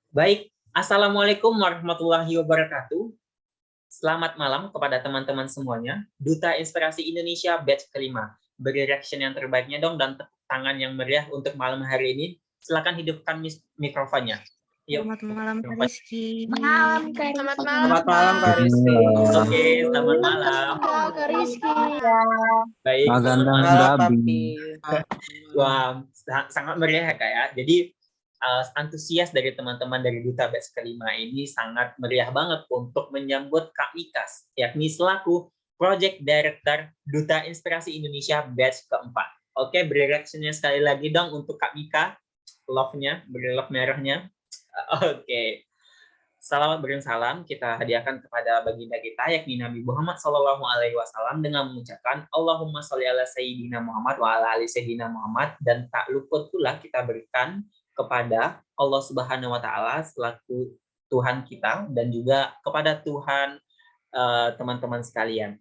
Baik, Assalamualaikum warahmatullahi wabarakatuh. Selamat malam kepada teman-teman semuanya. Duta Inspirasi Indonesia batch kelima. Beri reaction yang terbaiknya dong dan tepuk tangan yang meriah untuk malam hari ini. Silakan hidupkan mikrofonnya. Yuk. Selamat malam Kak Rizky. Malam Kak Rizky. Selamat malam Kak Rizky. Oke, selamat malam. Kak Rizky. Baik, Selamat malam Papi. Wah, sangat meriah ya Kak ya. Jadi antusias dari teman-teman dari Duta Batch kelima ini sangat meriah banget untuk menyambut Kak Mikas, yakni selaku Project Director Duta Inspirasi Indonesia Batch keempat. Oke, beri reaction-nya sekali lagi dong untuk Kak Mika. Love-nya, beri love merahnya. Oke. Salawat beriring salam kita hadiahkan kepada baginda kita yakni Nabi Muhammad SAW dengan mengucapkan Allahumma sholli ala Sayyidina Muhammad wa ala ali Sayyidina Muhammad, dan tak luput pula kita berikan kepada Allah Subhanahu wa taala selaku Tuhan kita dan juga kepada Tuhan teman-teman sekalian.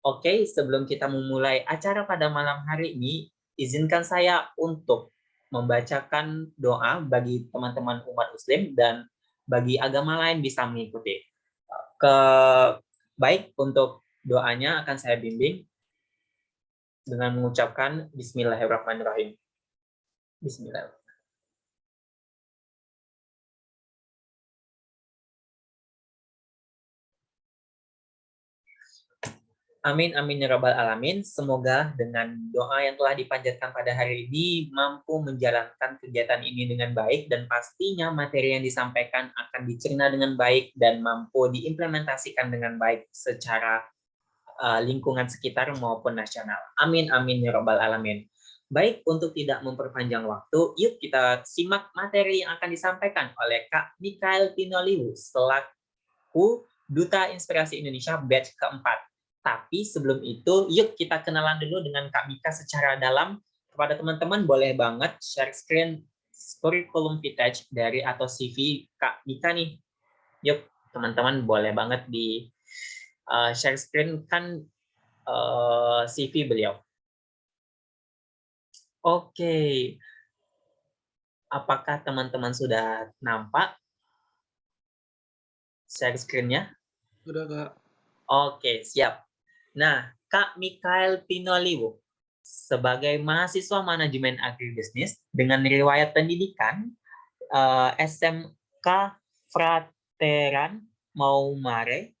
Oke, sebelum kita memulai acara pada malam hari ini, izinkan saya untuk membacakan doa bagi teman-teman umat muslim dan bagi agama lain bisa mengikuti. Baik, untuk doanya akan saya bimbing dengan mengucapkan Bismillahirrahmanirrahim. Bismillahirrahmanirrahim. Amin, amin, ya rabbal alamin. Semoga dengan doa yang telah dipanjatkan pada hari ini mampu menjalankan kegiatan ini dengan baik, dan pastinya materi yang disampaikan akan dicerna dengan baik dan mampu diimplementasikan dengan baik secara lingkungan sekitar maupun nasional. Amin, amin, ya rabbal alamin. Baik, untuk tidak memperpanjang waktu, yuk kita simak materi yang akan disampaikan oleh Kak Mikael Tinoliwu selaku Duta Inspirasi Indonesia batch keempat. Tapi sebelum itu, yuk kita kenalan dulu dengan Kak Mika secara dalam. Kepada teman-teman, boleh banget share screen curriculum vitae dari atau CV Kak Mika nih. Yuk, teman-teman boleh banget di share screen kan CV beliau. Oke. Apakah teman-teman sudah nampak share screen-nya? Sudah, Kak. Oke, siap. Nah, Kak Mikael Tinoliwu sebagai mahasiswa manajemen agribisnis dengan riwayat pendidikan SMK Frateran Maumere,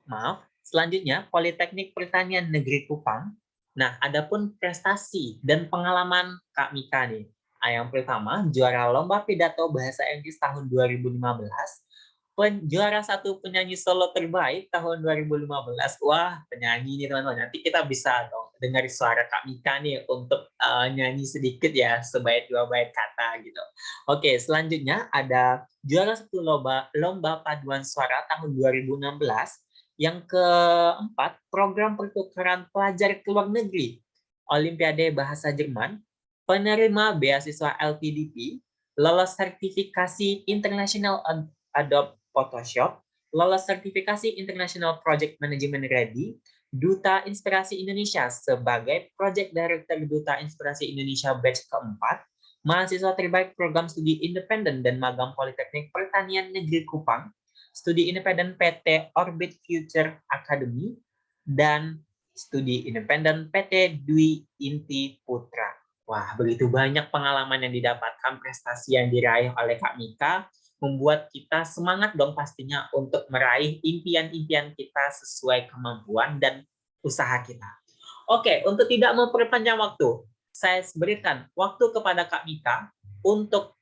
maaf. Selanjutnya Politeknik Pertanian Negeri Kupang. Nah, adapun prestasi dan pengalaman Kak Mika nih. Yang pertama, juara lomba pidato bahasa Inggris tahun 2015. Juara satu penyanyi solo terbaik tahun 2015. Wah, penyanyi nih teman-teman. Nanti kita bisa dong dengar suara Kak Mika nih untuk nyanyi sedikit ya, sebait dua bait kata gitu. Oke, selanjutnya ada juara satu lomba paduan suara tahun 2016. Yang keempat, program pertukaran pelajar ke luar negeri, Olimpiade Bahasa Jerman, penerima beasiswa LPDP, lolos sertifikasi International Adobe Photoshop, lolos sertifikasi International Project Management Ready, Duta Inspirasi Indonesia sebagai Project Director Duta Inspirasi Indonesia batch keempat, mahasiswa terbaik program studi independen dan magang Politeknik Pertanian Negeri Kupang, studi independen PT Orbit Future Academy, dan studi independen PT Dwi Inti Putra. Wah, begitu banyak pengalaman yang didapatkan, prestasi yang diraih oleh Kak Mika, membuat kita semangat dong pastinya untuk meraih impian-impian kita sesuai kemampuan dan usaha kita. Oke, untuk tidak memperpanjang waktu, saya berikan waktu kepada Kak Mika untuk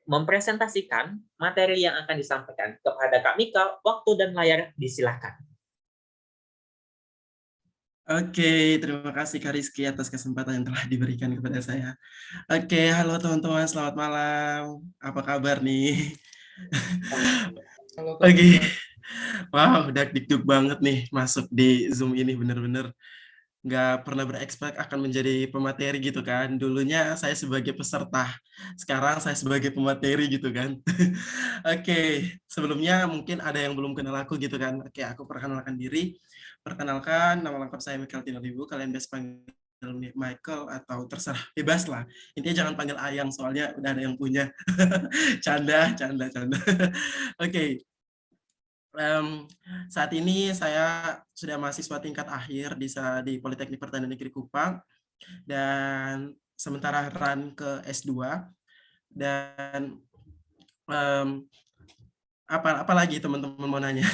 mempresentasikan materi yang akan disampaikan. Kepada Kak Mika, waktu dan layar disilahkan. Oke, terima kasih Kak Rizky atas kesempatan yang telah diberikan kepada saya. Oke, halo teman-teman, selamat malam. Apa kabar nih? Oke. Wow, udah dikduk banget nih masuk di Zoom ini, bener-bener nggak pernah berekspek akan menjadi pemateri gitu kan. Dulunya saya sebagai peserta, sekarang saya sebagai pemateri gitu kan. Oke, sebelumnya mungkin ada yang belum kenal aku gitu kan. Oke, aku perkenalkan diri. Perkenalkan, nama lengkap saya Mikael Tinoliwu, kalian biasa panggil Michael atau terserah, bebas lah. Intinya jangan panggil Ayang soalnya udah ada yang punya. Canda. Oke. Saat ini saya sudah mahasiswa tingkat akhir di Politeknik Pertanian Negeri Kupang dan sementara run ke S2 dan apa lagi teman-teman mau nanya?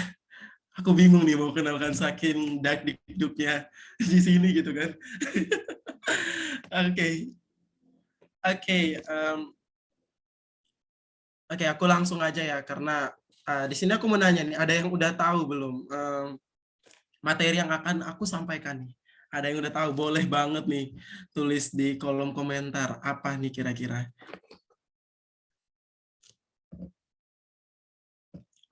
Aku bingung nih mau kenalkan saking dak-dikduknya di sini gitu kan. Oke, aku langsung aja ya karena di sini aku mau nanya nih, ada yang udah tahu belum materi yang akan aku sampaikan nih? Ada yang udah tahu? Boleh banget nih tulis di kolom komentar apa nih kira-kira.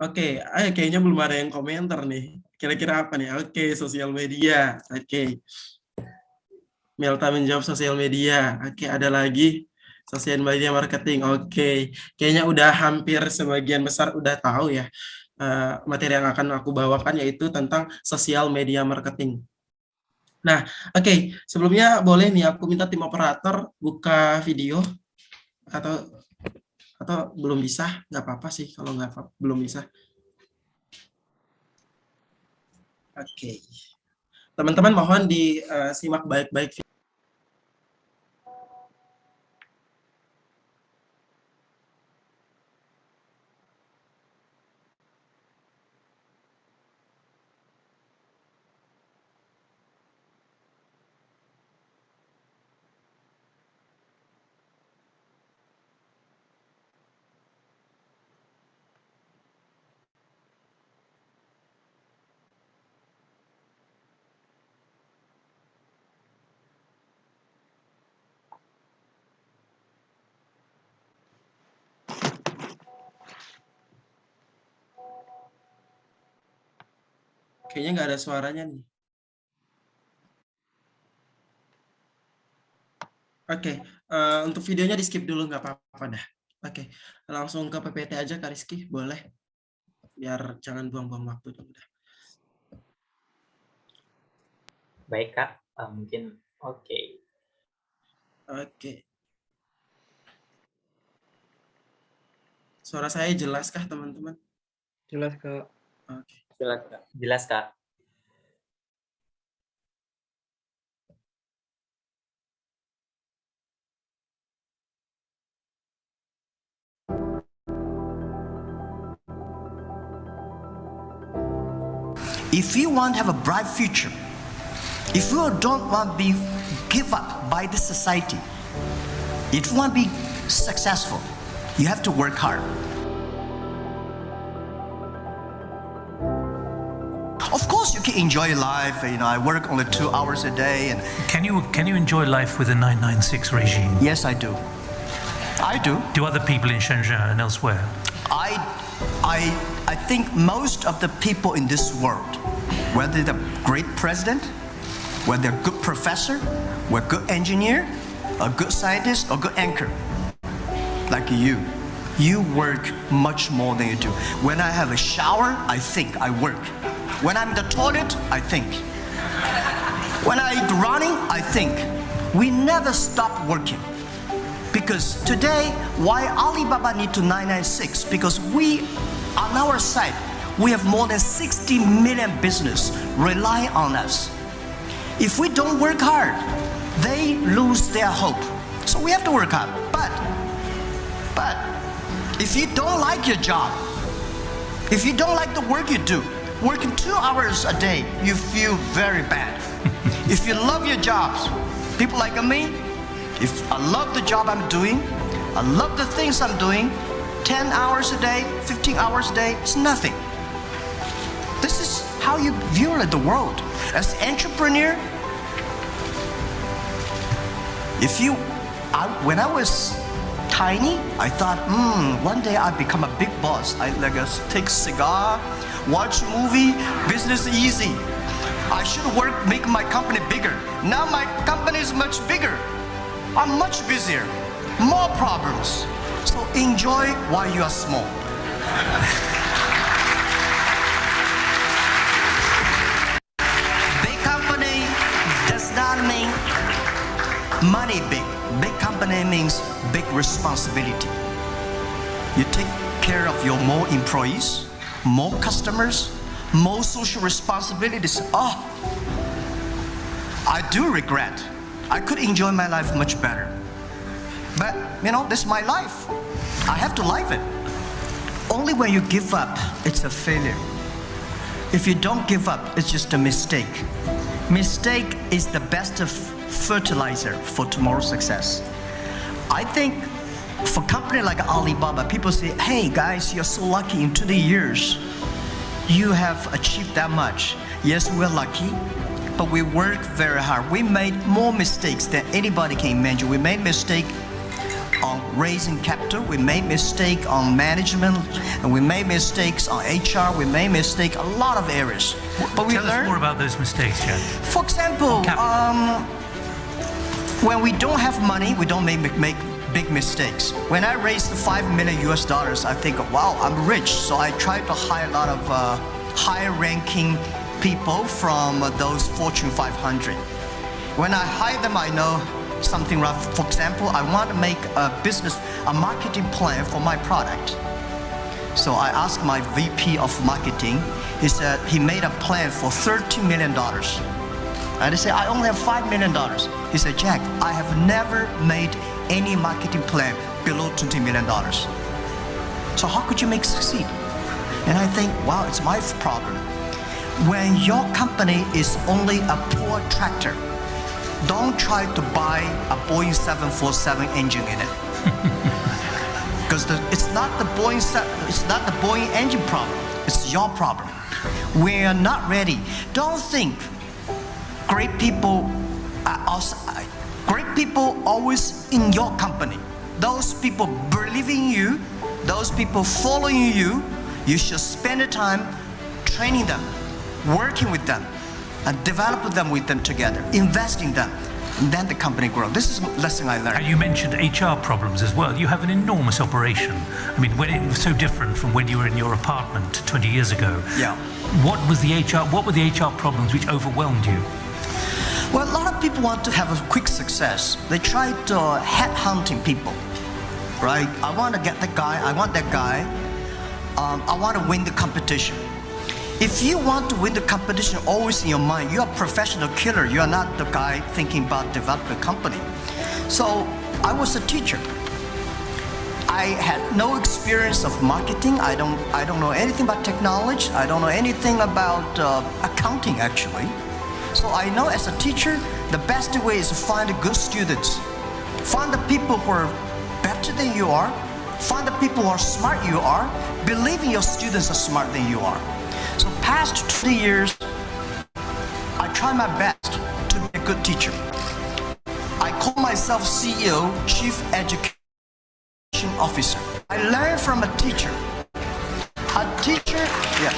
Oke, kayaknya belum ada yang komentar nih. Kira-kira apa nih? Oke, sosial media. Oke. Melta menjawab sosial media. Oke, ada lagi sosial media marketing. Oke, kayaknya udah hampir sebagian besar udah tahu ya materi yang akan aku bawakan yaitu tentang sosial media marketing. Nah, oke, sebelumnya boleh nih aku minta tim operator buka video atau belum bisa? Nggak apa-apa sih kalau belum bisa. Oke. Teman-teman mohon disimak baik-baik. Kayaknya nggak ada suaranya nih. Oke, untuk videonya di skip dulu nggak apa-apa dah. Oke, langsung ke PPT aja Kak Rizky, boleh? Biar jangan buang-buang waktu dulu dah. Baik Kak, mungkin oke. Oke. Suara saya jelaskah teman-teman? Jelas Kak. Oke. Jelas Kak. If you want to have a bright future, if you don't want to be give up by the society, if you want to be successful, you have to work hard. Of course, you can enjoy life. I work only 2 hours a day, and Can you enjoy life with the 996 regime? yes, I do. I do. Do other people in Shenzhen and elsewhere? I think most of the people in this world, whether they're great president, whether they're good professor, whether good engineer, a good scientist, or good anchor, like you work much more than you do. When I have a shower, I think, I work. When I'm in the toilet, I think. When I'm running, I think. We never stop working. Because today, why Alibaba need to 996? Because we, on our side, we have more than 60 million business rely on us. If we don't work hard, they lose their hope. So we have to work hard. But if you don't like your job, if you don't like the work you do, working 2 hours a day, you feel very bad. If you love your jobs, people like me, if I love the job I'm doing, I love the things I'm doing, 10 hours a day, 15 hours a day, it's nothing. This is how you view the world. As an entrepreneur, when I was tiny, I thought, one day I'll become a big boss. I take cigar, watch movie, business easy. I should make my company bigger. Now my company is much bigger. I'm much busier, more problems. So enjoy while you are small. Big company does not mean Money big. Big company means big responsibility. You take care of your more employees, more customers, more social responsibilities. Oh, I do regret. I could enjoy my life much better. But, this is my life. I have to live it. Only when you give up, it's a failure. If you don't give up, it's just a mistake. Mistake is the best of fertilizer for tomorrow's success. I think for a company like Alibaba, people say, hey guys, you're so lucky in 20 years. You have achieved that much. Yes, we're lucky, but we worked very hard. We made more mistakes than anybody can imagine. We made mistake on raising capital, we made mistake on management, and we made mistakes on HR, we made mistake a lot of areas. But we Tell us more about those mistakes, Jack. For example, when we don't have money, we don't make big mistakes. When I raised $5 million US, I think, wow, I'm rich. So I tried to hire a lot of high-ranking people from those Fortune 500. When I hire them, I know something rough. For example, I want to make a marketing plan for my product. So I asked my VP of marketing. He said he made a plan for $30 million. And I said, I only have $5 million. He said, Jack, I have never made any marketing plan below $20 million. So how could you make succeed? And I think, wow, it's my problem. When your company is only a poor tractor, don't try to buy a Boeing 747 engine in it. Because it's not the Boeing engine problem, it's your problem. We are not ready. Don't think great people always in your company. Those people believe in you, those people following you, you should spend the time training them, working with them, and develop them with them together, invest in them, and then the company grows. This is a lesson I learned. And you mentioned HR problems as well. You have an enormous operation. I mean, when it was so different from when you were in your apartment 20 years ago. Yeah. What were the HR problems which overwhelmed you? Well, a lot of people want to have a quick success. They try to headhunting people, right? I want to get that guy, I want that guy. I want to win the competition. If you want to win the competition always in your mind, you're a professional killer. You're not the guy thinking about developing a company. So I was a teacher. I had no experience of marketing. I don't know anything about technology. I don't know anything about accounting actually. So I know as a teacher, the best way is to find good students. Find the people who are better than you are. Find the people who are smart you are. Believe in your students are smart than you are. So past 20 years, I try my best to be a good teacher. I call myself CEO, Chief Education Officer. I learn from a teacher. A teacher, yeah.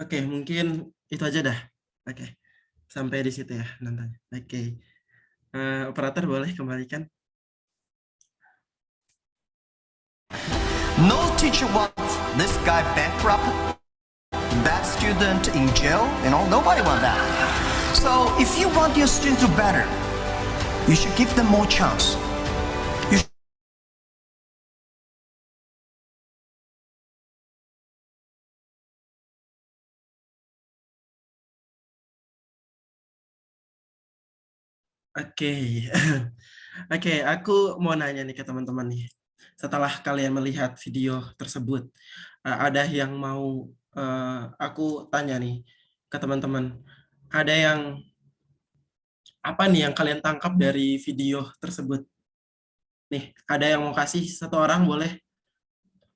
Oke, mungkin itu aja dah. Oke, sampai di situ ya nontonnya. Oke, operator boleh kembalikan. No teacher wants this guy bankrupt, that student in jail, nobody wants that. So if you want your students to do better, you should give them more chance. Oke, oke, aku mau nanya nih ke teman-teman nih. Setelah kalian melihat video tersebut, ada yang mau aku tanya nih ke teman-teman. Ada yang apa nih yang kalian tangkap dari video tersebut? Nih, ada yang mau kasih satu orang boleh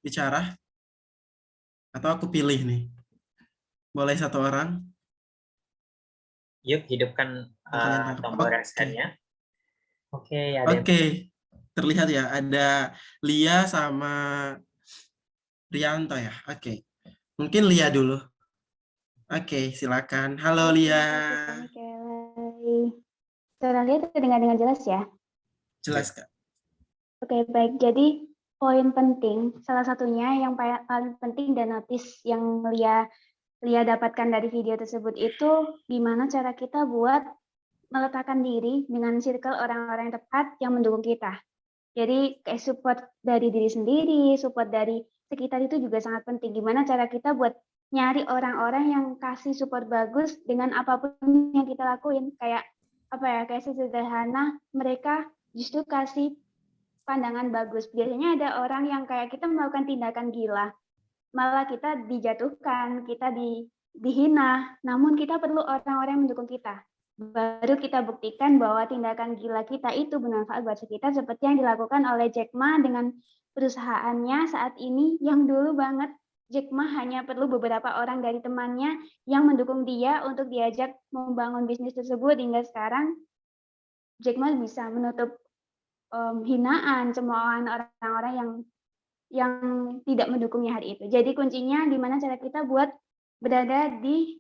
bicara? Atau aku pilih nih? Boleh satu orang? Yuk, hidupkan tombol reskannya. Oke, ada yang... Oke, terlihat ya, ada Lia sama Rianto ya. Oke, mungkin Lia dulu. Oke, silakan. Halo Lia. Suara Lia terdengar dengan jelas ya? Jelas Kak. Oke, baik. Jadi poin penting, salah satunya yang paling penting dan notis yang Lia Lia dapatkan dari video tersebut itu gimana cara kita buat meletakkan diri dengan circle orang-orang yang tepat yang mendukung kita. Jadi kayak support dari diri sendiri, support dari sekitar itu juga sangat penting. Gimana cara kita buat nyari orang-orang yang kasih support bagus dengan apapun yang kita lakuin. Kayak apa ya, kayak sederhana mereka justru kasih pandangan bagus. Biasanya ada orang yang kayak kita melakukan tindakan gila, malah kita dijatuhkan, kita dihina, namun kita perlu orang-orang yang mendukung kita. Baru kita buktikan bahwa tindakan gila kita itu bermanfaat buat sekitar, seperti yang dilakukan oleh Jack Ma dengan perusahaannya saat ini, yang dulu banget Jack Ma hanya perlu beberapa orang dari temannya yang mendukung dia untuk diajak membangun bisnis tersebut, hingga sekarang Jack Ma bisa menutup hinaan, cemoohan orang-orang yang tidak mendukungnya hari itu. Jadi kuncinya gimana cara kita buat berada di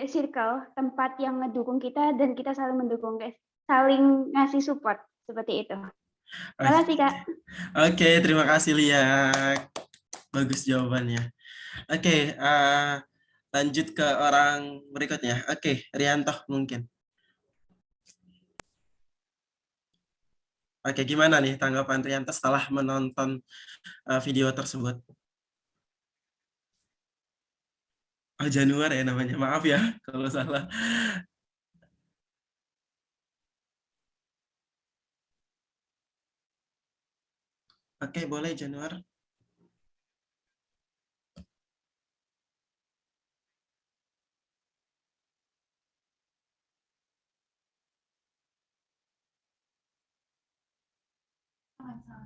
circle tempat yang mendukung kita dan kita saling mendukung, guys, saling ngasih support seperti itu. Terima kasih, Kak. Oke, terima kasih Lia, bagus jawabannya. Oke, lanjut ke orang berikutnya. Oke, Rianto mungkin. Oke, gimana nih tanggapan Rianto setelah menonton video tersebut? Oh, Januar ya namanya, maaf ya kalau salah. Oke, boleh Januar.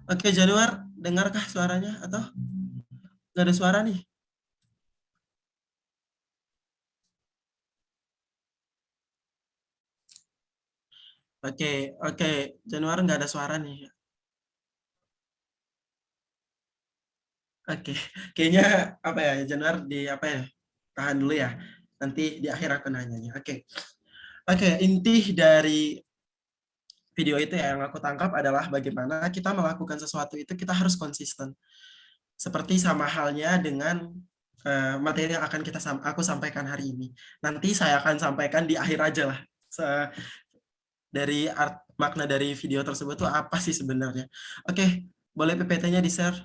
Oke, Januar, dengarkah suaranya atau nggak ada suara nih? Oke, Januar nggak ada suara nih. Oke, kayaknya apa ya, Januar tahan dulu ya. Nanti di akhir aku nanyanya. Oke, inti dari video itu ya yang aku tangkap adalah bagaimana kita melakukan sesuatu itu kita harus konsisten. Seperti sama halnya dengan materi yang akan aku sampaikan hari ini. Nanti saya akan sampaikan di akhir aja lah. Dari makna dari video tersebut tuh apa sih sebenarnya. Oke, boleh PPT-nya di-share?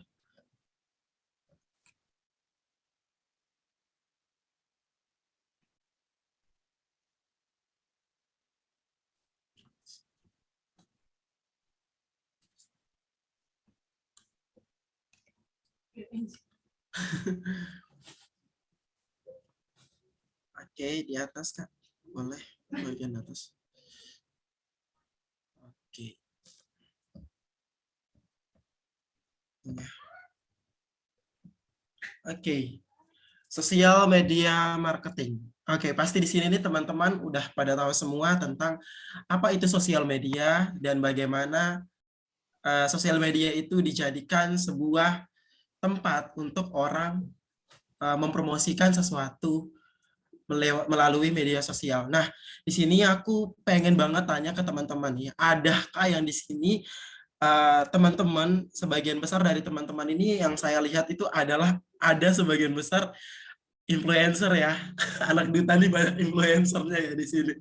Oke, di atas Kak. Boleh, bagian atas. Oke. Oke. Sosial media marketing. Oke, pasti di sini nih teman-teman udah pada tahu semua tentang apa itu sosial media dan bagaimana sosial media itu dijadikan sebuah tempat untuk orang mempromosikan sesuatu melalui media sosial. Nah, di sini aku pengen banget tanya ke teman-teman nih, adakah yang di sini teman-teman, sebagian besar dari teman-teman ini yang saya lihat itu adalah ada sebagian besar influencer ya, anak duta nih banyak influencernya ya di sini.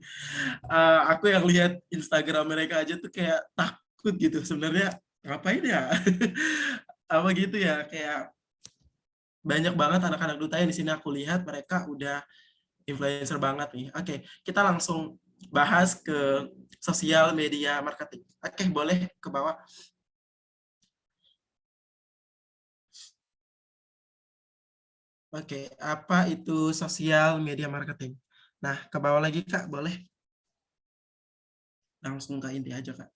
Aku yang lihat Instagram mereka aja tuh kayak takut gitu sebenarnya, ngapain ya? Apa gitu ya, kayak banyak banget anak-anak duta yang di sini aku lihat mereka udah influencer banget nih. Oke, kita langsung bahas ke sosial media marketing. Oke, boleh ke bawah. Oke, apa itu sosial media marketing? Nah, ke bawah lagi Kak, boleh? Langsung ke inti aja Kak.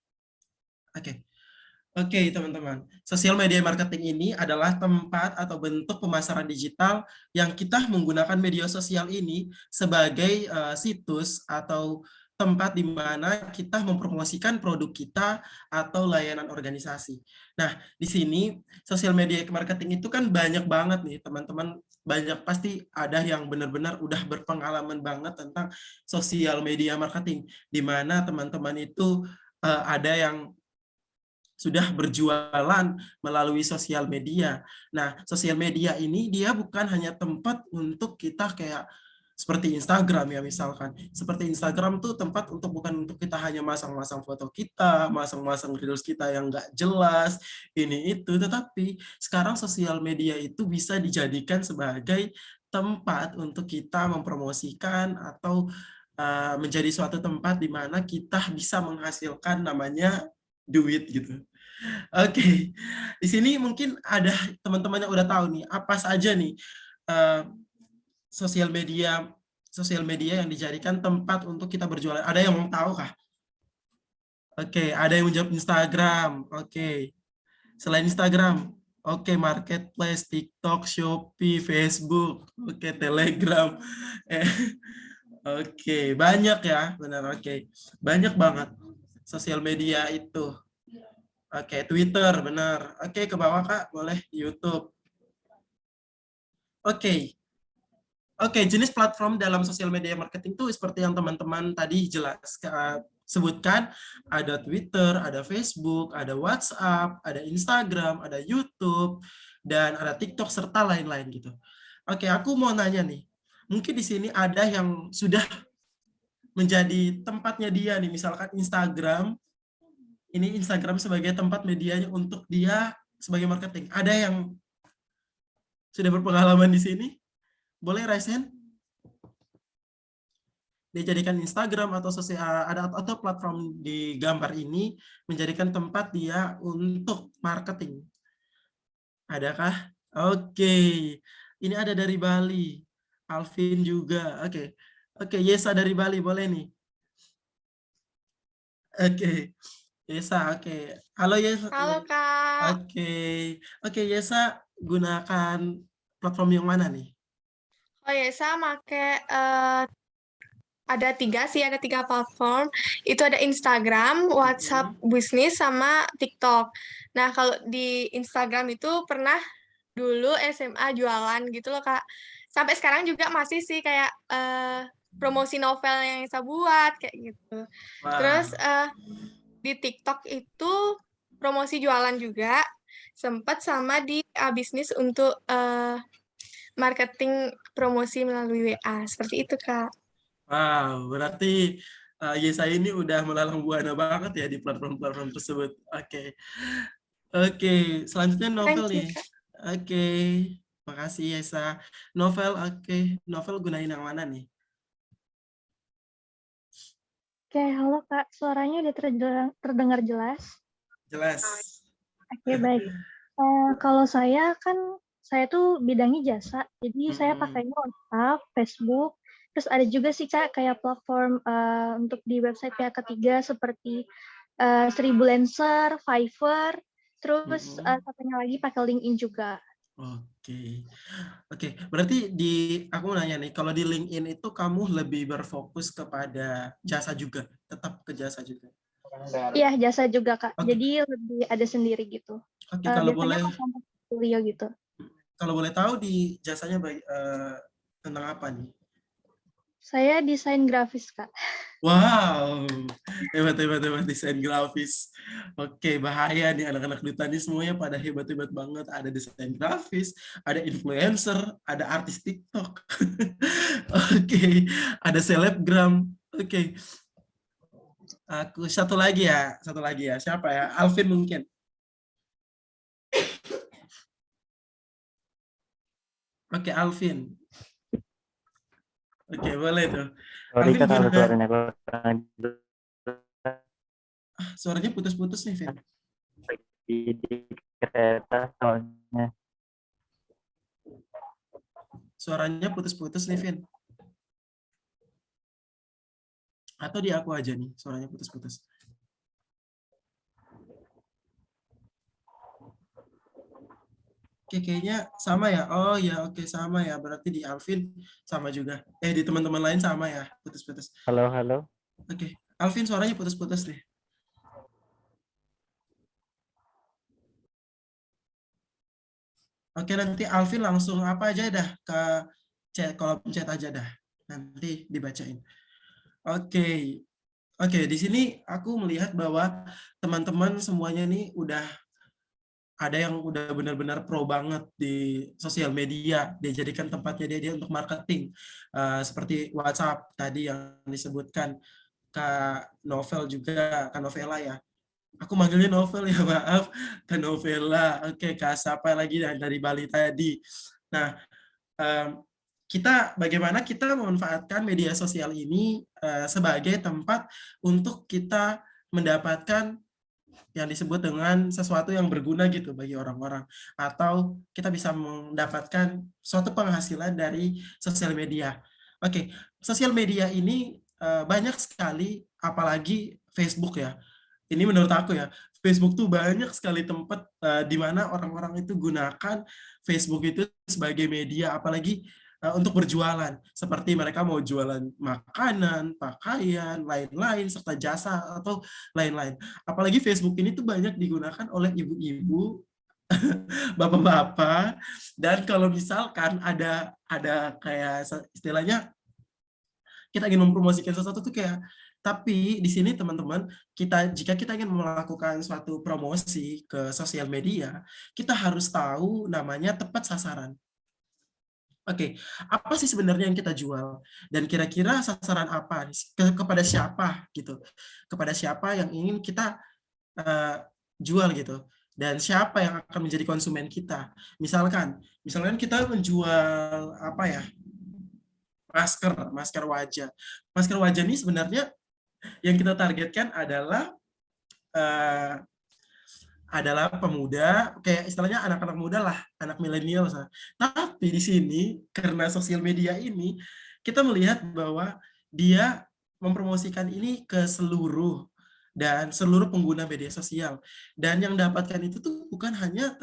Oke, teman-teman. Sosial media marketing ini adalah tempat atau bentuk pemasaran digital yang kita menggunakan media sosial ini sebagai situs atau tempat di mana kita mempromosikan produk kita atau layanan organisasi. Nah, di sini sosial media marketing itu kan banyak banget nih, teman-teman. Banyak pasti ada yang benar-benar udah berpengalaman banget tentang sosial media marketing, di mana teman-teman itu ada yang sudah berjualan melalui sosial media. Nah, sosial media ini dia bukan hanya tempat untuk kita kayak seperti Instagram ya misalkan. Seperti Instagram tuh tempat untuk bukan untuk kita hanya masang-masang foto kita, masang-masang reels kita yang nggak jelas, ini itu. Tetapi sekarang sosial media itu bisa dijadikan sebagai tempat untuk kita mempromosikan atau menjadi suatu tempat di mana kita bisa menghasilkan namanya duit gitu. Oke, di sini mungkin ada teman-teman yang udah tahu nih apa saja nih sosial media yang dijadikan tempat untuk kita berjualan. Ada yang mau tahu kah? Oke, ada yang menjawab Instagram. Oke, selain Instagram, oke, Marketplace, TikTok, Shopee, Facebook, oke, Telegram. Oke, banyak ya, benar. Oke, banyak banget sosial media itu. Oke, Twitter, benar. Oke, ke bawah Kak, boleh YouTube. Oke, jenis platform dalam sosial media marketing itu seperti yang teman-teman tadi sebutkan, ada Twitter, ada Facebook, ada WhatsApp, ada Instagram, ada YouTube, dan ada TikTok, serta lain-lain gitu. Oke, aku mau nanya nih, mungkin di sini ada yang sudah menjadi tempatnya dia nih, misalkan Instagram, ini Instagram sebagai tempat medianya untuk dia sebagai marketing. Ada yang sudah berpengalaman di sini? Boleh raise hand? Dia jadikan Instagram atau atau platform di gambar ini menjadikan tempat dia untuk marketing. Adakah? Oke. Ini ada dari Bali. Alvin juga. Oke. Oke, Yesa dari Bali boleh nih. Oke. Yesa, oke. Halo Yesa. Halo Kak. Oke. Oke, Yesa gunakan platform yang mana nih? Oh ya, saya pakai ada tiga platform. Itu ada Instagram, WhatsApp Business, sama TikTok. Nah, kalau di Instagram itu pernah dulu SMA jualan gitu loh Kak. Sampai sekarang juga masih sih kayak promosi novel yang saya buat kayak gitu. Wow. Terus di TikTok itu promosi jualan juga, sempat sama di bisnis untuk marketing promosi melalui WA. Seperti itu, Kak. Wow, berarti Yesa ini udah melalang buana banget ya di platform-platform tersebut. Oke. Oke, selanjutnya Novel Thank you, nih. Kak. Oke, makasih Yesa. Novel, oke. Novel gunain yang mana nih? Oke, halo Kak. Suaranya udah terdengar jelas? Jelas. Oke, baik. Kalau saya tuh bidangnya jasa, jadi saya pakainya WhatsApp, Facebook, terus ada juga sih Kak kayak platform untuk di website pihak ketiga seperti Seribulancer, Fiverr, terus satunya lagi pakai LinkedIn juga. Oke. Berarti aku mau nanya nih, kalau di LinkedIn itu kamu lebih berfokus kepada jasa juga, tetap ke jasa juga? Iya, jasa juga Kak. Oke. Jadi lebih ada sendiri gitu. Oke, kalau boleh, biasanya pas portfolio gitu. kalau boleh tahu di jasanya tentang apa nih? Saya desain grafis Kak. Wow, hebat desain grafis. Oke, bahaya nih anak-anak duta ini semuanya pada hebat banget. Ada desain grafis, ada influencer, ada artis TikTok. Oke, ada selebgram. Oke. Aku satu lagi ya. Siapa ya? Alvin mungkin. Oke, Alvin. Oke, boleh tuh. Alvin suaranya putus-putus nih, Vin. Di kereta soalnya. Suaranya putus-putus nih, Vin. Atau di aku aja nih, suaranya putus-putus. Oke, kayaknya sama ya. Oh ya, oke, sama ya. Berarti di Alvin sama juga. Di teman-teman lain sama ya, putus-putus. Halo. Oke, Alvin suaranya putus-putus nih. Oke, nanti Alvin langsung apa aja dah ke chat, kolom chat aja dah. Nanti dibacain. Oke. Oke, di sini aku melihat bahwa teman-teman semuanya nih udah ada yang udah benar-benar pro banget di sosial media, dia jadikan tempatnya dia untuk marketing. Seperti WhatsApp tadi yang disebutkan Kak Novel juga, Kak Novela ya. Aku manggilnya Novel ya, maaf. Kak Novela, oke, Kak siapa lagi dari Bali tadi. Nah, bagaimana kita memanfaatkan media sosial ini sebagai tempat untuk kita mendapatkan yang disebut dengan sesuatu yang berguna gitu bagi orang-orang, atau kita bisa mendapatkan suatu penghasilan dari sosial media. Oke, sosial media ini banyak sekali, apalagi Facebook ya. Ini menurut aku ya, Facebook tuh banyak sekali tempat di mana orang-orang itu gunakan Facebook itu sebagai media, apalagi untuk berjualan. Seperti mereka mau jualan makanan, pakaian, lain-lain, serta jasa atau lain-lain. Apalagi Facebook ini tuh banyak digunakan oleh ibu-ibu, bapak-bapak, dan kalau misalkan ada kayak istilahnya kita ingin mempromosikan sesuatu tuh kayak, tapi di sini teman-teman, jika kita ingin melakukan suatu promosi ke sosial media, kita harus tahu namanya tepat sasaran. Oke, apa sih sebenarnya yang kita jual? Dan kira-kira sasaran apa? Kepada siapa gitu? Kepada siapa yang ingin kita jual gitu? Dan siapa yang akan menjadi konsumen kita? Misalkan kita menjual apa ya? Masker wajah. Masker wajah ini sebenarnya yang kita targetkan adalah pemuda, kayak istilahnya anak-anak muda lah, anak milenial. Tapi di sini, karena sosial media ini, kita melihat bahwa dia mempromosikan ini ke seluruh pengguna media sosial. Dan yang dapatkan itu tuh bukan hanya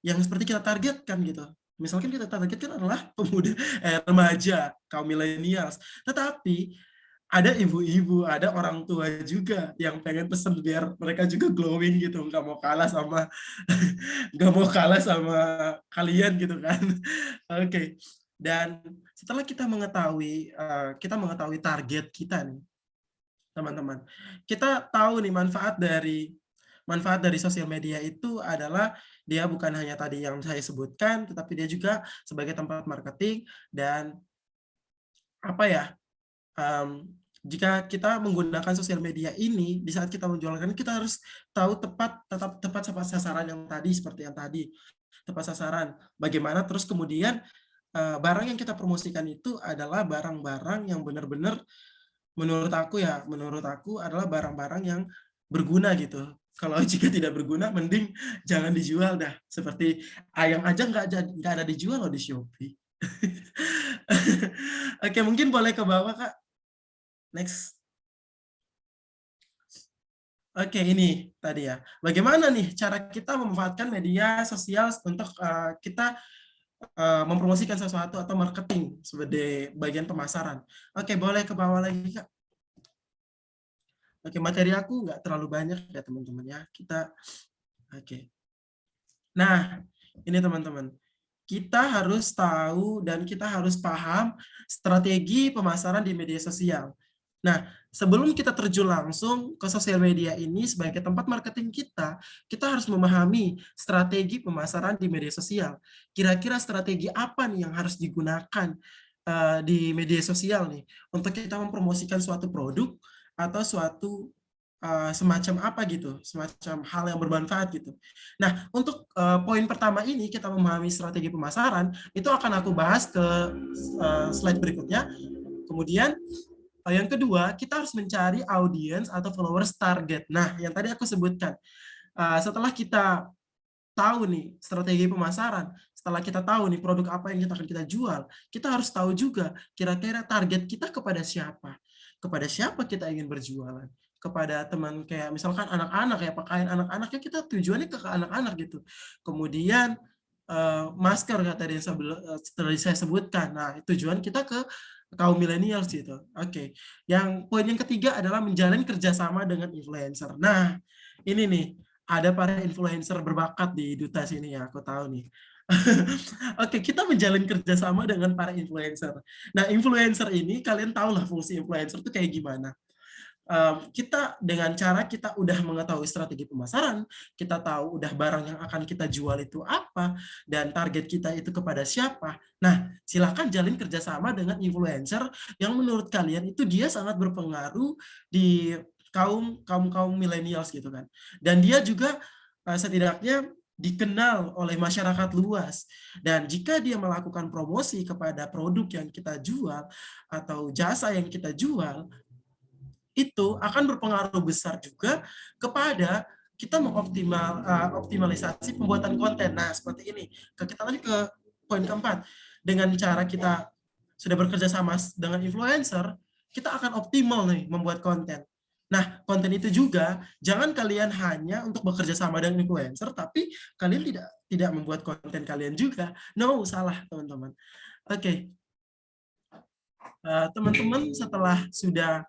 yang seperti kita targetkan gitu. Misalkan kita targetkan adalah pemuda, remaja, kaum milenials. Tetapi ada ibu-ibu, ada orang tua juga yang pengen pesen biar mereka juga glowing gitu, nggak mau kalah sama kalian gitu kan. Oke. Dan setelah kita mengetahui target kita nih, teman-teman, kita tahu nih manfaat dari sosial media itu adalah dia bukan hanya tadi yang saya sebutkan, tetapi dia juga sebagai tempat marketing dan apa ya? Jika kita menggunakan sosial media ini di saat kita menjualkan, kita harus tahu tepat sasaran yang tadi, seperti yang tadi, tepat sasaran. Bagaimana terus kemudian barang yang kita promosikan itu adalah barang-barang yang benar-benar menurut aku adalah barang-barang yang berguna gitu. Kalau jika tidak berguna, mending jangan dijual dah. Seperti ayam aja nggak ada dijual loh di Shopee. Oke, mungkin boleh ke bawah, Kak. Next. Oke, ini tadi ya. Bagaimana nih cara kita memanfaatkan media sosial untuk kita mempromosikan sesuatu atau marketing sebagai bagian pemasaran. Oke, boleh ke bawah lagi, Kak. Oke, materi aku nggak terlalu banyak ya, teman-teman ya. Oke. Nah, ini teman-teman. Kita harus tahu dan kita harus paham strategi pemasaran di media sosial. Nah, sebelum kita terjun langsung ke sosial media ini sebagai tempat marketing kita harus memahami strategi pemasaran di media sosial. Kira-kira strategi apa nih yang harus digunakan di media sosial nih untuk kita mempromosikan suatu produk atau suatu semacam apa gitu, semacam hal yang bermanfaat gitu. Nah, untuk poin pertama ini kita memahami strategi pemasaran, itu akan aku bahas ke slide berikutnya. Kemudian yang kedua, kita harus mencari audiens atau followers target. Nah, yang tadi aku sebutkan, setelah kita tahu nih strategi pemasaran, setelah kita tahu nih produk apa yang akan kita jual, kita harus tahu juga kira-kira target kita kepada siapa. Kepada siapa kita ingin berjualan. Kepada teman kayak misalkan anak-anak ya, pakaian anak-anaknya kita tujuannya ke anak-anak gitu. Kemudian masker tadi yang saya sebutkan. Nah, tujuan kita ke kaum milenial gitu. Oke. Yang poin yang ketiga adalah menjalin kerjasama dengan influencer. Nah, ini nih ada para influencer berbakat di Duta sini ya, aku tahu nih. Oke, kita menjalin kerjasama dengan para influencer. Nah, influencer ini kalian tahu lah fungsi influencer itu kayak gimana. kita dengan cara kita udah mengetahui strategi pemasaran, kita tahu udah barang yang akan kita jual itu apa, dan target kita itu kepada siapa. Nah, silakan jalin kerjasama dengan influencer yang menurut kalian itu dia sangat berpengaruh di kaum millennials gitu kan. Dan dia juga setidaknya dikenal oleh masyarakat luas. Dan jika dia melakukan promosi kepada produk yang kita jual atau jasa yang kita jual, itu akan berpengaruh besar juga kepada kita optimalisasi pembuatan konten. Nah, seperti ini. Kita lanjut ke poin keempat. Dengan cara kita sudah bekerja sama dengan influencer, kita akan optimal nih membuat konten. Nah, konten itu juga jangan kalian hanya untuk bekerja sama dengan influencer, tapi kalian tidak membuat konten kalian juga. No, salah teman-teman. Oke. Teman-teman setelah sudah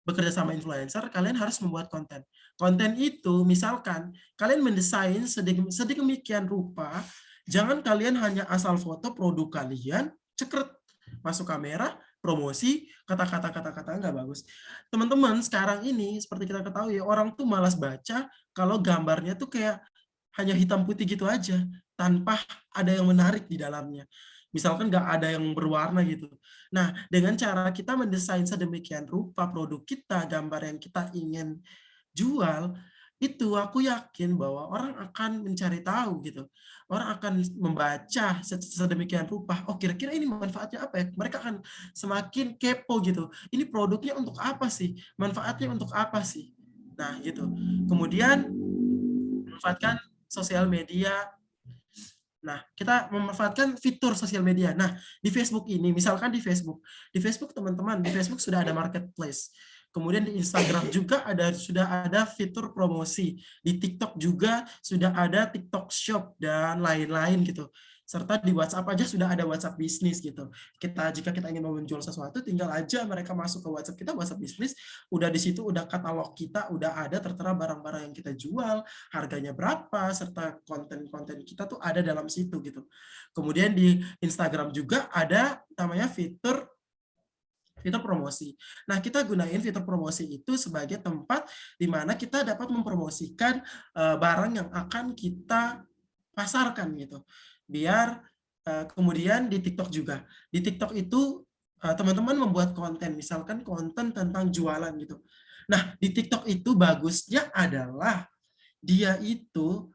bekerja sama influencer, kalian harus membuat konten. Konten itu, misalkan, kalian mendesain sedemikian rupa, jangan kalian hanya asal foto produk kalian, cekrek, masuk kamera, promosi, kata-kata nggak bagus. Teman-teman, sekarang ini, seperti kita ketahui, orang tuh malas baca kalau gambarnya tuh kayak hanya hitam putih gitu aja, tanpa ada yang menarik di dalamnya. Misalkan nggak ada yang berwarna gitu. Nah, dengan cara kita mendesain sedemikian rupa produk kita, gambar yang kita ingin jual, itu aku yakin bahwa orang akan mencari tahu gitu. Orang akan membaca sedemikian rupa, oh kira-kira ini manfaatnya apa ya? Mereka akan semakin kepo gitu. Ini produknya untuk apa sih? Manfaatnya untuk apa sih? Nah, gitu. Kemudian memanfaatkan sosial media. Nah, kita memanfaatkan fitur sosial media. Nah, di Facebook ini, misalkan di Facebook teman-teman, di Facebook sudah ada marketplace. Kemudian di Instagram juga sudah ada fitur promosi. Di TikTok juga sudah ada TikTok Shop dan lain-lain gitu. Serta di WhatsApp aja sudah ada WhatsApp bisnis gitu. Jika kita ingin menjual sesuatu, tinggal aja mereka masuk ke WhatsApp kita, WhatsApp bisnis, udah di situ udah katalog kita, udah ada tertera barang-barang yang kita jual, harganya berapa, serta konten-konten kita tuh ada dalam situ gitu. Kemudian di Instagram juga ada namanya fitur promosi. Nah, kita gunain fitur promosi itu sebagai tempat di mana kita dapat mempromosikan barang yang akan kita pasarkan gitu. Biar kemudian di TikTok juga. Di TikTok itu teman-teman membuat konten, misalkan konten tentang jualan gitu. Nah, di TikTok itu bagusnya adalah dia itu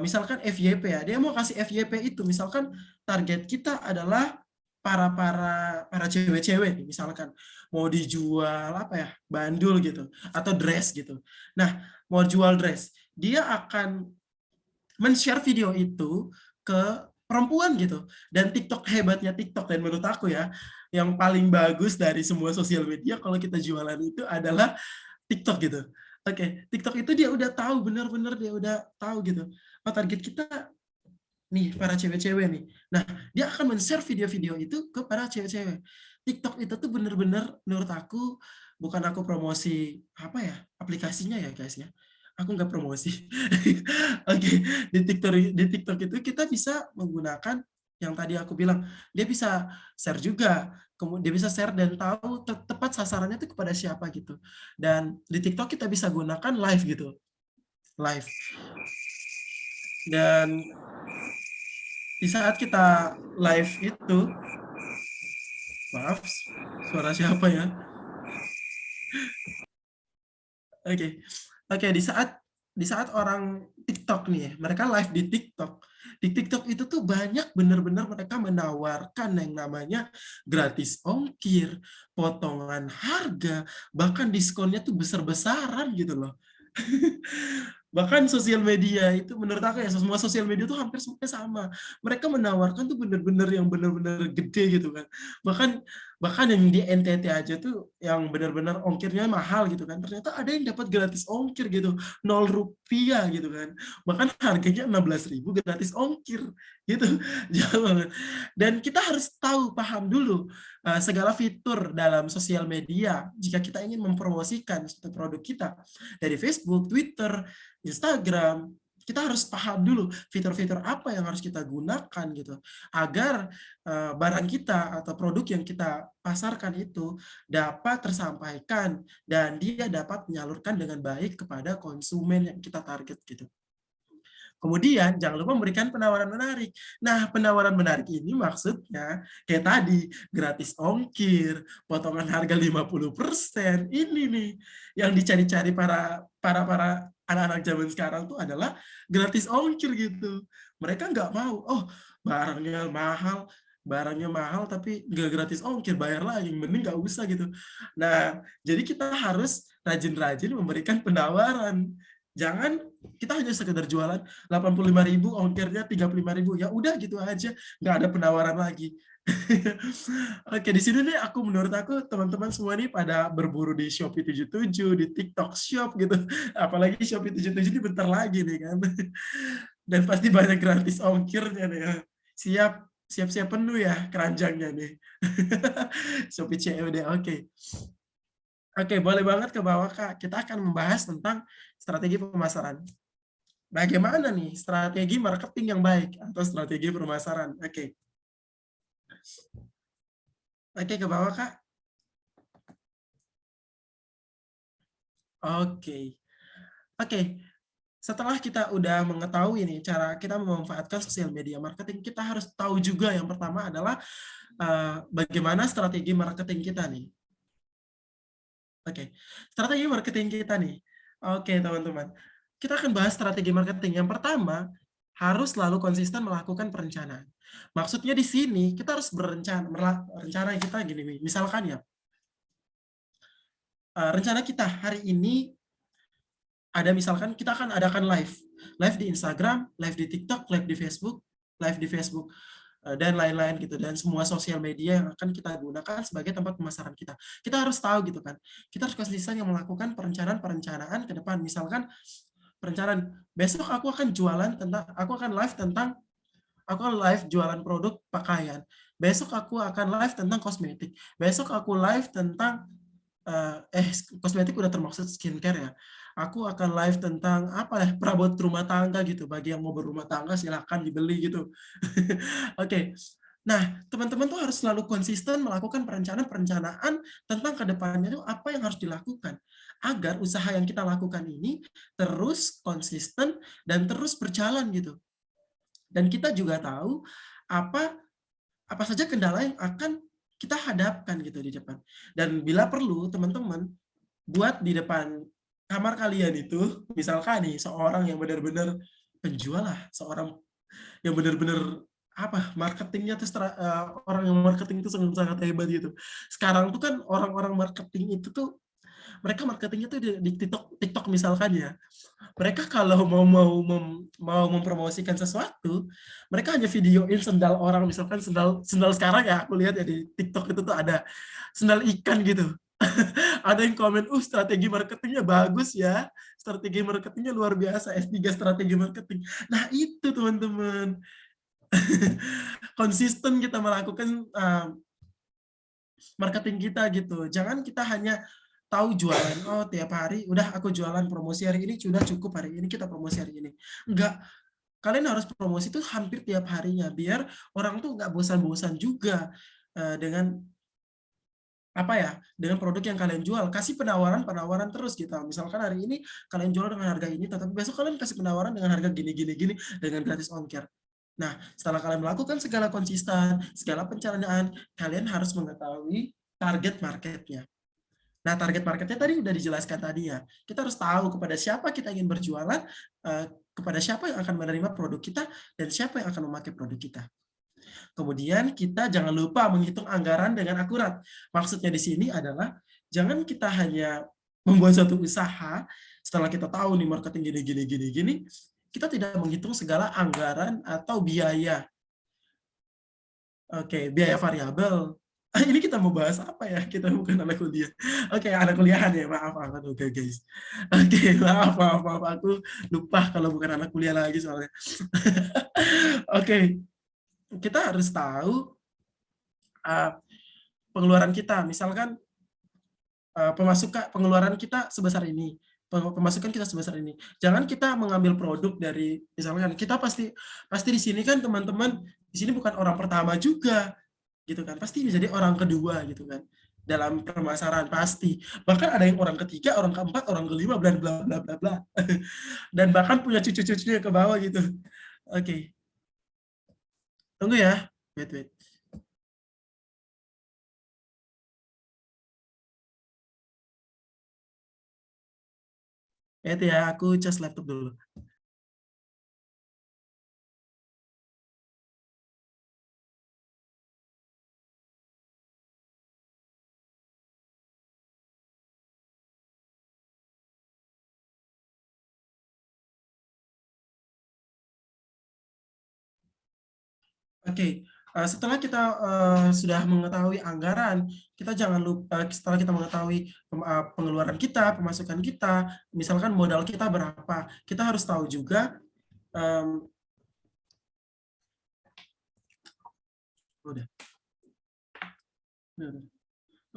misalkan FYP ya, dia mau kasih FYP itu, misalkan target kita adalah para cewek-cewek nih, misalkan mau dijual apa ya, bandul gitu atau dress gitu. Nah, mau jual dress, dia akan men-share video itu ke perempuan gitu. Dan TikTok, hebatnya TikTok, dan menurut aku ya, yang paling bagus dari semua sosial media kalau kita jualan itu adalah TikTok gitu. Oke, TikTok itu dia udah tahu, benar-benar dia udah tahu gitu. Oh, target kita nih para cewek-cewek nih. Nah, dia akan men-share video-video itu ke para cewek-cewek. TikTok itu tuh benar-benar menurut aku, bukan aku promosi apa ya, aplikasinya ya guys ya. Aku nggak promosi. Oke, di TikTok itu kita bisa menggunakan yang tadi aku bilang, dia bisa share juga, kemudian dia bisa share dan tahu tepat sasarannya itu kepada siapa gitu. Dan di TikTok kita bisa gunakan live gitu, live. Dan di saat kita live itu, maaf, suara siapa ya? Oke, di saat orang TikTok nih, mereka live di TikTok. Di TikTok itu tuh banyak benar-benar mereka menawarkan yang namanya gratis ongkir, potongan harga, bahkan diskonnya tuh besar-besaran gitu loh. Bahkan sosial media itu menurut aku ya, semua sosial media itu hampir semuanya sama. Mereka menawarkan tuh benar-benar yang benar-benar gede gitu kan. Bahkan yang di NTT aja tuh yang benar-benar ongkirnya mahal gitu kan. Ternyata ada yang dapat gratis ongkir gitu, 0 rupiah gitu kan. Bahkan harganya 16.000 gratis ongkir gitu. Jangan. Dan kita harus paham dulu segala fitur dalam sosial media jika kita ingin mempromosikan suatu produk kita dari Facebook, Twitter, Instagram, kita harus paham dulu fitur-fitur apa yang harus kita gunakan gitu agar barang kita atau produk yang kita pasarkan itu dapat tersampaikan dan dia dapat menyalurkan dengan baik kepada konsumen yang kita target gitu. Kemudian jangan lupa memberikan penawaran menarik. Nah, penawaran menarik ini maksudnya kayak tadi, gratis ongkir, potongan harga 50%. Ini nih yang dicari-cari para anak-anak zaman sekarang tuh adalah gratis ongkir gitu. Mereka nggak mau, oh barangnya mahal tapi nggak gratis ongkir, bayar lagi, mending nggak usah gitu. Nah, jadi kita harus rajin-rajin memberikan penawaran. Jangan kita hanya sekedar jualan 85.000 ongkirnya 35.000, ya udah gitu aja, nggak ada penawaran lagi. Oke, di sini nih menurut aku teman-teman semua nih pada berburu di Shopee 77, di TikTok Shop gitu. Apalagi Shopee 77 ini bentar lagi nih kan. Dan pasti banyak gratis ongkirnya nih ya. Siap-siap penuh ya keranjangnya nih. Shopee COD, oke. Oke, boleh banget ke bawah, Kak. Kita akan membahas tentang strategi pemasaran. Bagaimana nih strategi marketing yang baik atau strategi pemasaran? Oke. Oke, ke bawah, Kak. Oke. Setelah kita udah mengetahui nih cara kita memanfaatkan sosial media marketing, kita harus tahu juga yang pertama adalah bagaimana strategi marketing kita nih. Oke, strategi marketing kita nih. Oke, teman-teman. Kita akan bahas strategi marketing. Yang pertama, harus selalu konsisten melakukan perencanaan. Maksudnya di sini, kita harus rencana kita gini, misalkan ya, rencana kita hari ini, ada misalkan kita akan adakan live di Instagram, live di TikTok, live di Facebook, dan lain-lain gitu, dan semua sosial media yang akan kita gunakan sebagai tempat pemasaran kita. Kita harus tahu gitu kan, kita harus konsisten yang melakukan perencanaan ke depan. Misalkan perencanaan, besok aku akan live jualan produk pakaian, besok aku akan live tentang kosmetik, besok aku live tentang kosmetik udah termasuk skincare ya. Aku akan live tentang perabot rumah tangga gitu. Bagi yang mau berumah tangga silahkan dibeli gitu. Oke. Nah, teman-teman tuh harus selalu konsisten melakukan perencanaan tentang kedepannya itu apa yang harus dilakukan agar usaha yang kita lakukan ini terus konsisten dan terus berjalan gitu. Dan kita juga tahu apa saja kendala yang akan kita hadapkan gitu di depan. Dan bila perlu, teman-teman buat di depan kamar kalian itu, misalkan nih seorang yang benar-benar penjual lah, seorang yang benar-benar marketingnya tuh orang yang marketing itu sangat hebat gitu. Sekarang tuh kan orang-orang marketing itu tuh mereka marketingnya tuh di TikTok misalkan ya. Mereka kalau mau mempromosikan sesuatu, mereka hanya videoin sendal orang, misalkan sendal sekarang ya, aku lihat ya di TikTok itu tuh ada sendal ikan gitu. Ada yang komen, strategi marketingnya bagus ya, strategi marketingnya luar biasa, S3 strategi marketing. Nah itu teman-teman, konsisten kita melakukan marketing kita gitu. Jangan kita hanya tahu jualan, tiap hari udah aku jualan promosi hari ini, sudah cukup hari ini kita promosi hari ini. Enggak, kalian harus promosi itu hampir tiap harinya, biar orang tuh nggak bosan-bosan juga dengan dengan produk yang kalian jual. Kasih penawaran terus gitu. Misalkan hari ini kalian jual dengan harga ini, tetapi besok kalian kasih penawaran dengan harga gini dengan gratis ongkir. Nah, setelah kalian melakukan segala konsisten, segala perencanaan, kalian harus mengetahui target marketnya. Nah, target marketnya tadi udah dijelaskan tadi ya. Kita harus tahu kepada siapa kita ingin berjualan, kepada siapa yang akan menerima produk kita, dan siapa yang akan memakai produk kita. Kemudian kita jangan lupa menghitung anggaran dengan akurat. Maksudnya di sini adalah jangan kita hanya membuat suatu usaha setelah kita tahu nih marketing gini, kita tidak menghitung segala anggaran atau biaya. Oke, biaya variabel. Ini kita mau bahas apa ya? Kita bukan anak kuliah. Oke, anak kuliahan ya. Maaf guys. Oke, maaf. Aku lupa kalau bukan anak kuliah lagi soalnya. Oke. Kita harus tahu pengeluaran kita. Misalkan pengeluaran kita sebesar ini, pemasukan kita sebesar ini. Jangan kita mengambil produk dari, misalkan kita pasti di sini kan teman-teman, di sini bukan orang pertama juga, gitu kan. Pasti menjadi orang kedua gitu kan. Dalam pemasaran pasti. Bahkan ada yang orang ketiga, orang keempat, orang kelima, bla bla bla bla bla. Dan bahkan punya cucu-cucunya ke bawah gitu. Oke. Tunggu ya. Wait. Ya, aku cas laptop dulu. Oke, setelah kita sudah mengetahui anggaran, kita jangan lupa setelah kita mengetahui pengeluaran kita, pemasukan kita, misalkan modal kita berapa, kita harus tahu juga udah.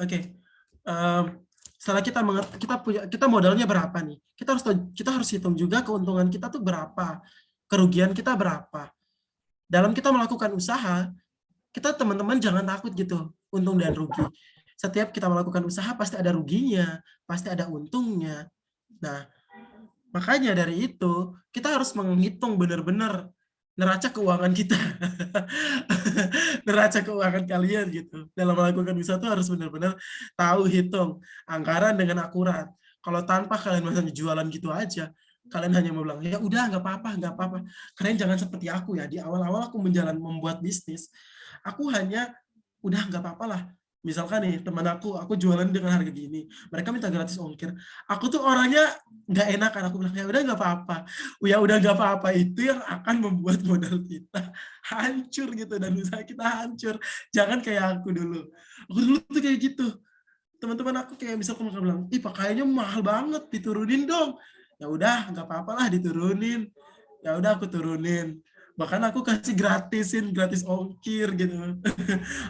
Oke. Setelah kita modalnya berapa nih? Kita harus hitung juga keuntungan kita tuh berapa, kerugian kita berapa. Dalam kita melakukan usaha, kita teman-teman jangan takut gitu, untung dan rugi. Setiap kita melakukan usaha pasti ada ruginya, pasti ada untungnya. Nah, makanya dari itu, kita harus menghitung benar-benar neraca keuangan kita. Neraca keuangan kalian gitu. Dalam melakukan usaha itu harus benar-benar tahu hitung anggaran dengan akurat. Kalau tanpa kalian misalnya jualan gitu aja, kalian hanya mau bilang, ya udah nggak apa-apa. Kalian jangan seperti aku ya. Di awal-awal aku membuat bisnis, aku hanya udah nggak apa-apa lah. Misalkan nih teman aku jualan dengan harga gini, mereka minta gratis ongkir. Aku tuh orangnya nggak enakan, aku bilang ya udah nggak apa-apa. Ya udah nggak apa-apa itu yang akan membuat modal kita hancur gitu dan usaha kita hancur. Jangan kayak aku dulu. Aku dulu tuh kayak gitu. Teman-teman aku kayak misalkan mereka bilang, ih pakaiannya mahal banget, diturunin dong. Ya udah nggak apa-apa lah diturunin. Ya udah aku turunin. Bahkan aku kasih gratis ongkir gitu.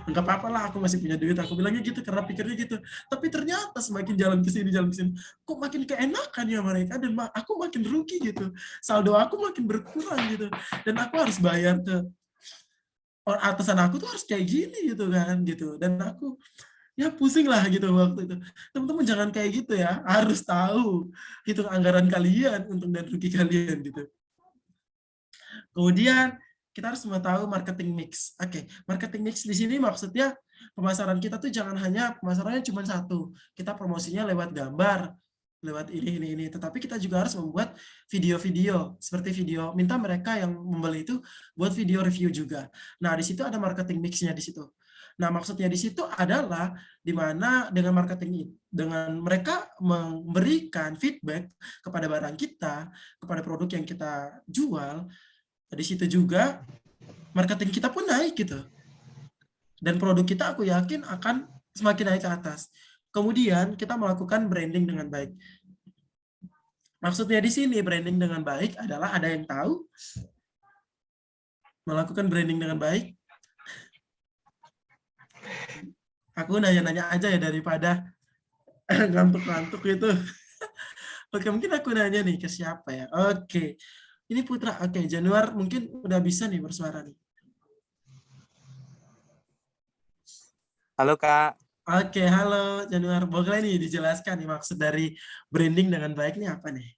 Nggak apa-apa lah, aku masih punya duit. Aku bilangnya gitu karena pikirnya gitu. Tapi ternyata semakin jalan ke sini, kok makin keenakan ya mereka dan aku makin rugi gitu. Saldo aku makin berkurang gitu. Dan aku harus bayar ke atasan aku tuh harus kayak gini gitu kan gitu. Dan aku ya pusing lah gitu waktu itu. Teman-teman jangan kayak gitu ya. Harus tahu hitung anggaran kalian, untung dan rugi kalian gitu. Kemudian kita harus mengetahui marketing mix. Oke, marketing mix di sini maksudnya pemasaran kita tuh jangan hanya pemasarannya cuma satu. Kita promosinya lewat gambar, lewat ini. Tetapi kita juga harus membuat video-video seperti video. Minta mereka yang membeli itu buat video review juga. Nah, di situ ada marketing mix-nya di situ. Nah, maksudnya di situ adalah di mana dengan marketing dengan mereka memberikan feedback kepada barang kita, kepada produk yang kita jual. Di situ juga marketing kita pun naik gitu. Dan produk kita aku yakin akan semakin naik ke atas. Kemudian kita melakukan branding dengan baik. Maksudnya di sini branding dengan baik adalah ada yang tahu melakukan branding dengan baik. Aku nanya-nanya aja ya daripada ngantuk-ngantuk gitu. Oke, mungkin aku nanya nih ke siapa ya. Oke. Ini Putra, oke, Januar mungkin udah bisa nih bersuara nih. Halo Kak. Oke, halo Januar. Boleh nih dijelaskan nih maksud dari branding dengan baik nih apa nih?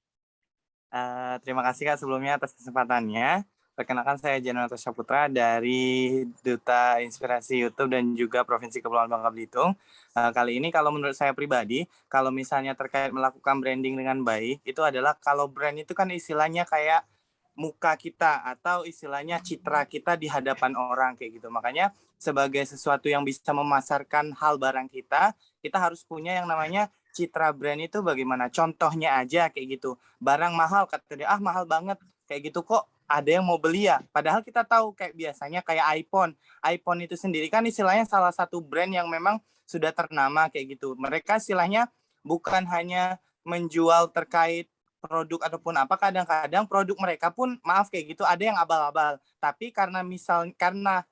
Terima kasih Kak sebelumnya atas kesempatannya. Perkenalkan saya Januar Tosya Putra dari Duta Inspirasi YouTube dan juga Provinsi Kepulauan Bangka Belitung. Kali ini kalau menurut saya pribadi, kalau misalnya terkait melakukan branding dengan baik, itu adalah kalau brand itu kan istilahnya kayak muka kita atau istilahnya citra kita di hadapan orang kayak gitu. Makanya sebagai sesuatu yang bisa memasarkan hal barang kita harus punya yang namanya citra brand itu bagaimana. Contohnya aja kayak gitu. Barang mahal kata dia, mahal banget. Kayak gitu kok ada yang mau beli ya. Padahal kita tahu kayak biasanya kayak iPhone. iPhone itu sendiri kan istilahnya salah satu brand yang memang sudah ternama kayak gitu. Mereka istilahnya bukan hanya menjual terkait produk ataupun apa, kadang-kadang produk mereka pun maaf kayak gitu ada yang abal-abal. Tapi karena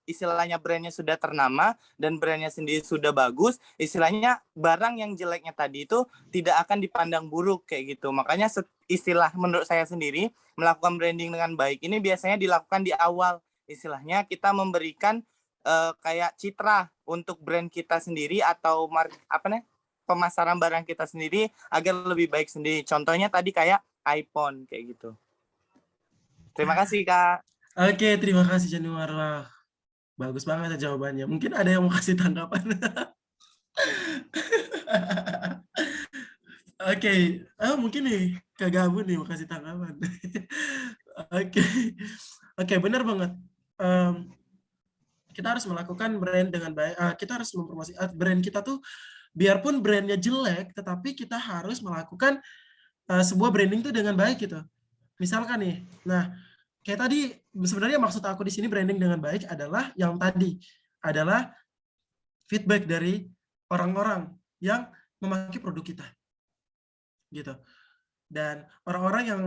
istilahnya brandnya sudah ternama dan brandnya sendiri sudah bagus, istilahnya barang yang jeleknya tadi itu tidak akan dipandang buruk kayak gitu. Makanya istilah menurut saya sendiri melakukan branding dengan baik ini biasanya dilakukan di awal. Istilahnya kita memberikan kayak citra untuk brand kita sendiri atau pemasaran barang kita sendiri agar lebih baik sendiri. Contohnya tadi kayak iPhone kayak gitu. Terima kasih Kak. Oke, terima kasih Januar. Wah, bagus banget ya jawabannya. Mungkin ada yang mau kasih tanggapan. Oke, mungkin nih Kak Gabun nih mau kasih tanggapan. Oke, benar banget. Kita harus melakukan brand dengan baik. Kita harus mempromosikan brand kita tuh, biarpun brandnya jelek, tetapi kita harus melakukan sebuah branding tuh dengan baik gitu. Misalkan nih, nah kayak tadi sebenarnya maksud aku di sini branding dengan baik adalah yang tadi adalah feedback dari orang-orang yang memakai produk kita, gitu. Dan orang-orang yang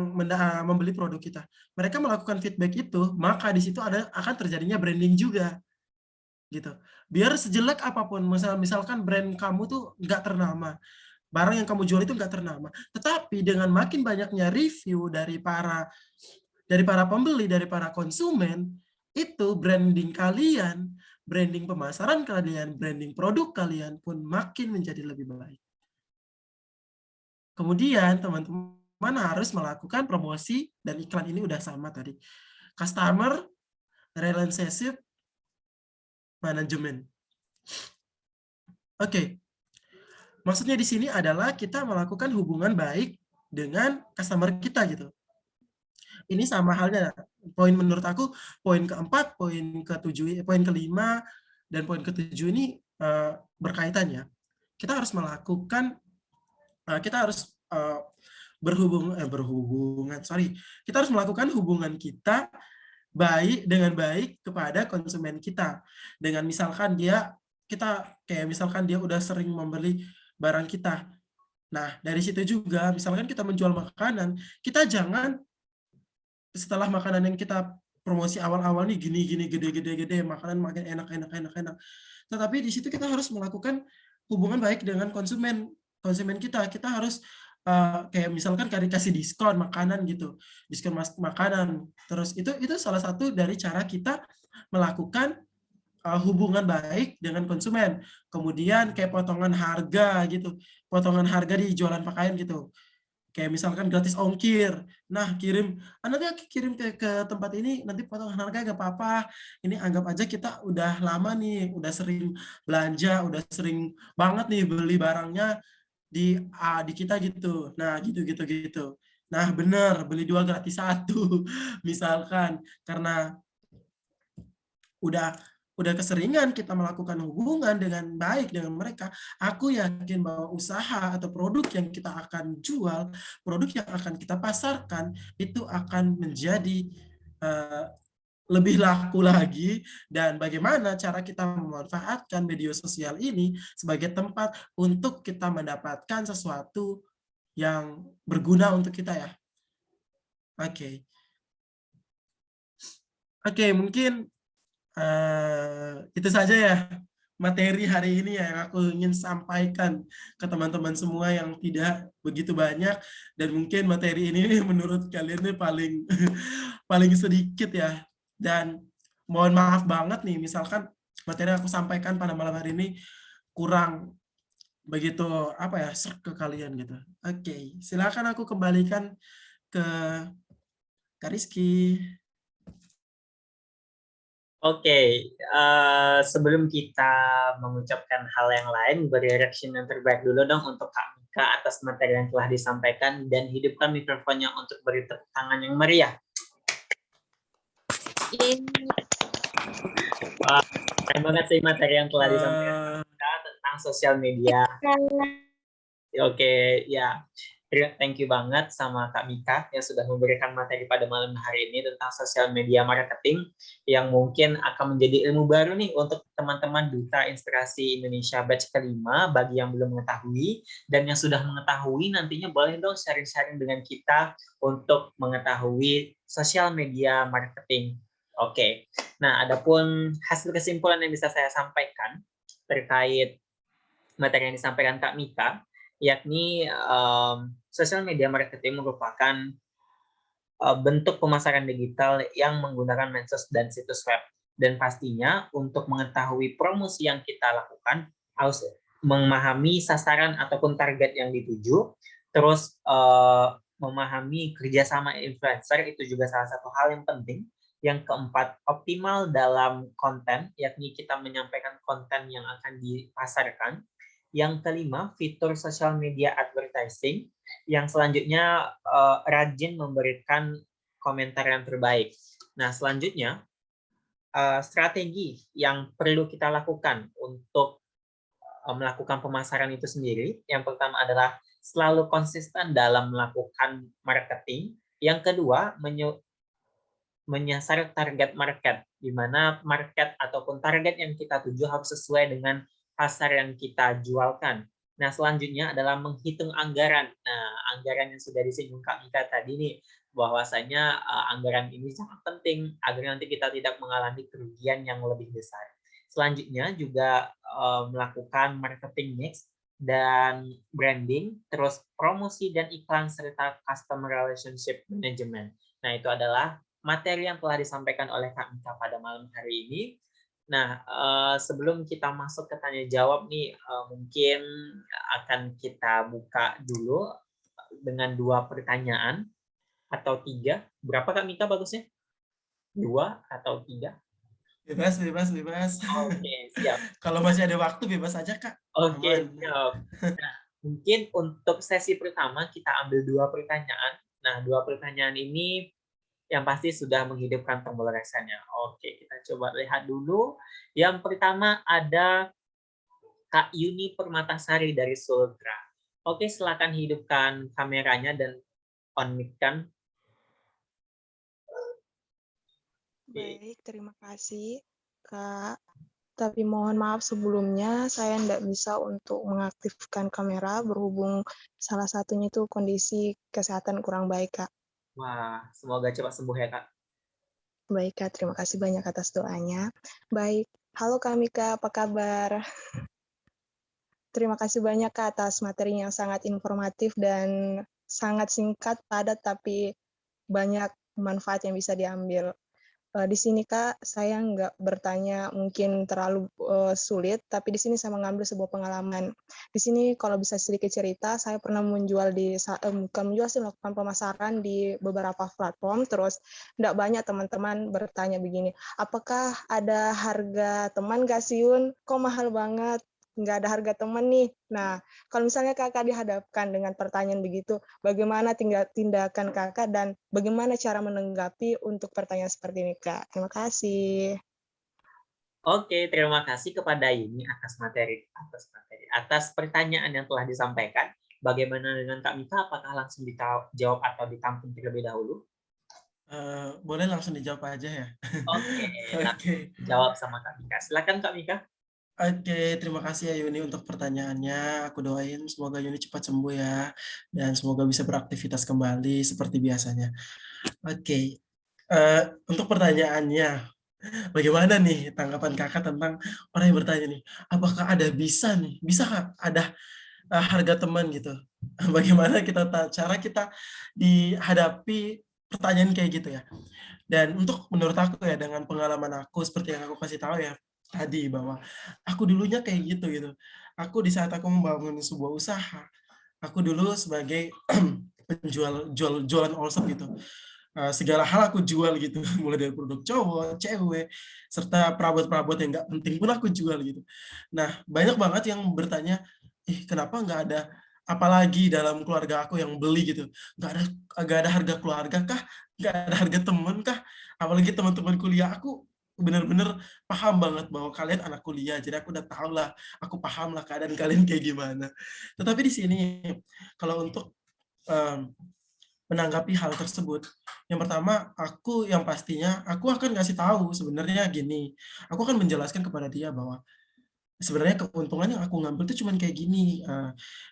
membeli produk kita, mereka melakukan feedback itu, maka di situ akan terjadinya branding juga. Gitu. Biar sejelek apapun, misalkan brand kamu tuh nggak ternama, barang yang kamu jual itu nggak ternama, tetapi dengan makin banyaknya review dari para pembeli, dari para konsumen, itu branding kalian, branding pemasaran kalian, branding produk kalian pun makin menjadi lebih baik. Kemudian teman-teman harus melakukan promosi, dan iklan ini udah sama tadi. Customer relationship manajemen. Oke. Maksudnya di sini adalah kita melakukan hubungan baik dengan customer kita gitu. Ini sama halnya, poin menurut aku, poin keempat, poin ketujuh, poin kelima, dan poin ketujuh ini berkaitannya. Kita harus melakukan, kita harus kita harus melakukan hubungan kita dengan baik kepada konsumen kita. Dengan misalkan misalkan dia udah sering membeli barang kita. Nah, dari situ juga misalkan kita menjual makanan, kita jangan setelah makanan yang kita promosi awal-awal nih gini gede, makanan makin enak. Tetapi di situ kita harus melakukan hubungan baik dengan konsumen kita. Kita harus kayak misalkan kasih diskon makanan gitu, diskon makanan. Terus itu salah satu dari cara kita melakukan hubungan baik dengan konsumen. Kemudian kayak potongan harga gitu, potongan harga di jualan pakaian gitu. Kayak misalkan gratis ongkir. Nah, nanti kirim ke tempat ini, nanti potongan harga gak apa-apa. Ini anggap aja kita udah lama nih, udah sering belanja, udah sering banget nih beli barangnya di kita gitu. Nah, gitu. Nah, bener, beli 2 gratis 1 misalkan, karena udah keseringan kita melakukan hubungan dengan baik dengan mereka, aku yakin bahwa usaha atau produk yang kita akan jual, produk yang akan kita pasarkan, itu akan menjadi lebih laku lagi. Dan bagaimana cara kita memanfaatkan media sosial ini sebagai tempat untuk kita mendapatkan sesuatu yang berguna untuk kita ya. Oke, mungkin itu saja ya materi hari ini ya yang aku ingin sampaikan ke teman-teman semua yang tidak begitu banyak, dan mungkin materi ini menurut kalian ini paling sedikit ya. Dan mohon maaf banget nih misalkan materi yang aku sampaikan pada malam hari ini kurang begitu serk ke kalian gitu. Oke, silakan aku kembalikan ke Kak Rizky. Oke, sebelum kita mengucapkan hal yang lain, beri reaction yang terbaik dulu dong untuk Kak Mika atas materi yang telah disampaikan, dan hidupkan mikrofonnya untuk beri tepuk tangan yang meriah. Wah, keren banget sih materi yang telah disampaikan tentang sosial media. Oke, ya. Thank you banget sama Kak Mika yang sudah memberikan materi pada malam hari ini tentang sosial media marketing yang mungkin akan menjadi ilmu baru nih untuk teman-teman Duta Inspirasi Indonesia batch kelima bagi yang belum mengetahui, dan yang sudah mengetahui nantinya boleh dong sharing-sharing dengan kita untuk mengetahui sosial media marketing. Oke. Nah, adapun hasil kesimpulan yang bisa saya sampaikan terkait materi yang disampaikan Kak Mika, yakni sosial media marketing merupakan bentuk pemasaran digital yang menggunakan medsos dan situs web. Dan pastinya untuk mengetahui promosi yang kita lakukan harus memahami sasaran ataupun target yang dituju, terus memahami kerjasama influencer itu juga salah satu hal yang penting. Yang keempat, optimal dalam konten, yakni kita menyampaikan konten yang akan dipasarkan. Yang kelima, fitur social media advertising. Yang selanjutnya, rajin memberikan komentar yang terbaik. Nah, selanjutnya, strategi yang perlu kita lakukan untuk melakukan pemasaran itu sendiri. Yang pertama adalah selalu konsisten dalam melakukan marketing. Yang kedua, menyasar target market, di mana market ataupun target yang kita tuju harus sesuai dengan pasar yang kita jualkan. Nah, selanjutnya adalah menghitung anggaran. Nah, anggaran yang sudah disinggung Kak Mika tadi nih, bahwasanya anggaran ini sangat penting agar nanti kita tidak mengalami kerugian yang lebih besar. Selanjutnya juga melakukan marketing mix dan branding, terus promosi dan iklan, serta customer relationship management. Nah, itu adalah materi yang telah disampaikan oleh Kak Mika pada malam hari ini. Nah, sebelum kita masuk ke tanya jawab nih, mungkin akan kita buka dulu dengan 2 pertanyaan atau 3. Berapa Kak Mika bagusnya? 2 atau 3? Bebas. Oke, siap. Kalau masih ada waktu bebas aja, Kak. Oke, siap. Nah, mungkin untuk sesi pertama kita ambil 2 pertanyaan. Nah, 2 pertanyaan ini yang pasti sudah menghidupkan tombol resennya. Oke, kita coba lihat dulu. Yang pertama ada Kak Yuni Permatasari dari Sultra. Oke, silakan hidupkan kameranya dan on mic-kan. Baik, terima kasih, Kak. Tapi mohon maaf sebelumnya, saya tidak bisa untuk mengaktifkan kamera berhubung salah satunya itu kondisi kesehatan kurang baik, Kak. Wah, semoga cepat sembuh ya, Kak. Baik, Kak. Terima kasih banyak atas doanya. Baik. Halo, Kak Mika. Apa kabar? Terima kasih banyak, Kak, atas materi yang sangat informatif dan sangat singkat, padat, tapi banyak manfaat yang bisa diambil. Di sini, Kak, saya nggak bertanya mungkin terlalu sulit, tapi di sini saya mengambil sebuah pengalaman. Di sini kalau bisa sedikit cerita, saya pernah menjual bukan menjual sih, melakukan pemasaran di beberapa platform, terus nggak banyak teman-teman bertanya begini, apakah ada harga teman nggak sih, Yun? Kok mahal banget? Nggak ada harga teman nih. Nah, kalau misalnya Kakak dihadapkan dengan pertanyaan begitu, bagaimana tindakan Kakak dan bagaimana cara menanggapi untuk pertanyaan seperti ini, Kak? Terima kasih. Oke, terima kasih kepada Yuni atas pertanyaan yang telah disampaikan. Bagaimana dengan Kak Mika? Apakah langsung dijawab atau ditampung terlebih dahulu? Boleh langsung dijawab aja ya. Oke, jawab sama Kak Mika. Silakan Kak Mika. Oke, terima kasih ya Yuni untuk pertanyaannya. Aku doain semoga Yuni cepat sembuh ya, dan semoga bisa beraktivitas kembali seperti biasanya. Oke, untuk pertanyaannya, bagaimana nih tanggapan Kakak tentang orang yang bertanya nih, apakah bisa Kak ada harga teman gitu? Bagaimana cara kita dihadapi pertanyaan kayak gitu ya? Dan menurut aku ya, dengan pengalaman aku seperti yang aku kasih tahu ya tadi, bahwa aku dulunya kayak gitu. Aku di saat aku membangun sebuah usaha, aku dulu sebagai jualan all shop gitu. Segala hal aku jual gitu, mulai dari produk cowok, cewek, serta perabot-perabot yang nggak penting pun aku jual gitu. Nah, banyak banget yang bertanya, kenapa nggak ada, apalagi dalam keluarga aku yang beli gitu, nggak ada harga keluarga kah? Nggak ada harga teman kah? Apalagi teman-teman kuliah aku benar-benar paham banget bahwa kalian anak kuliah, jadi aku udah tahu lah, aku paham lah keadaan kalian kayak gimana. Tetapi di sini, kalau untuk menanggapi hal tersebut. Yang pertama, yang pastinya aku akan ngasih tahu sebenarnya gini. Aku akan menjelaskan kepada dia bahwa sebenarnya keuntungan yang aku ngambil itu cuma kayak gini.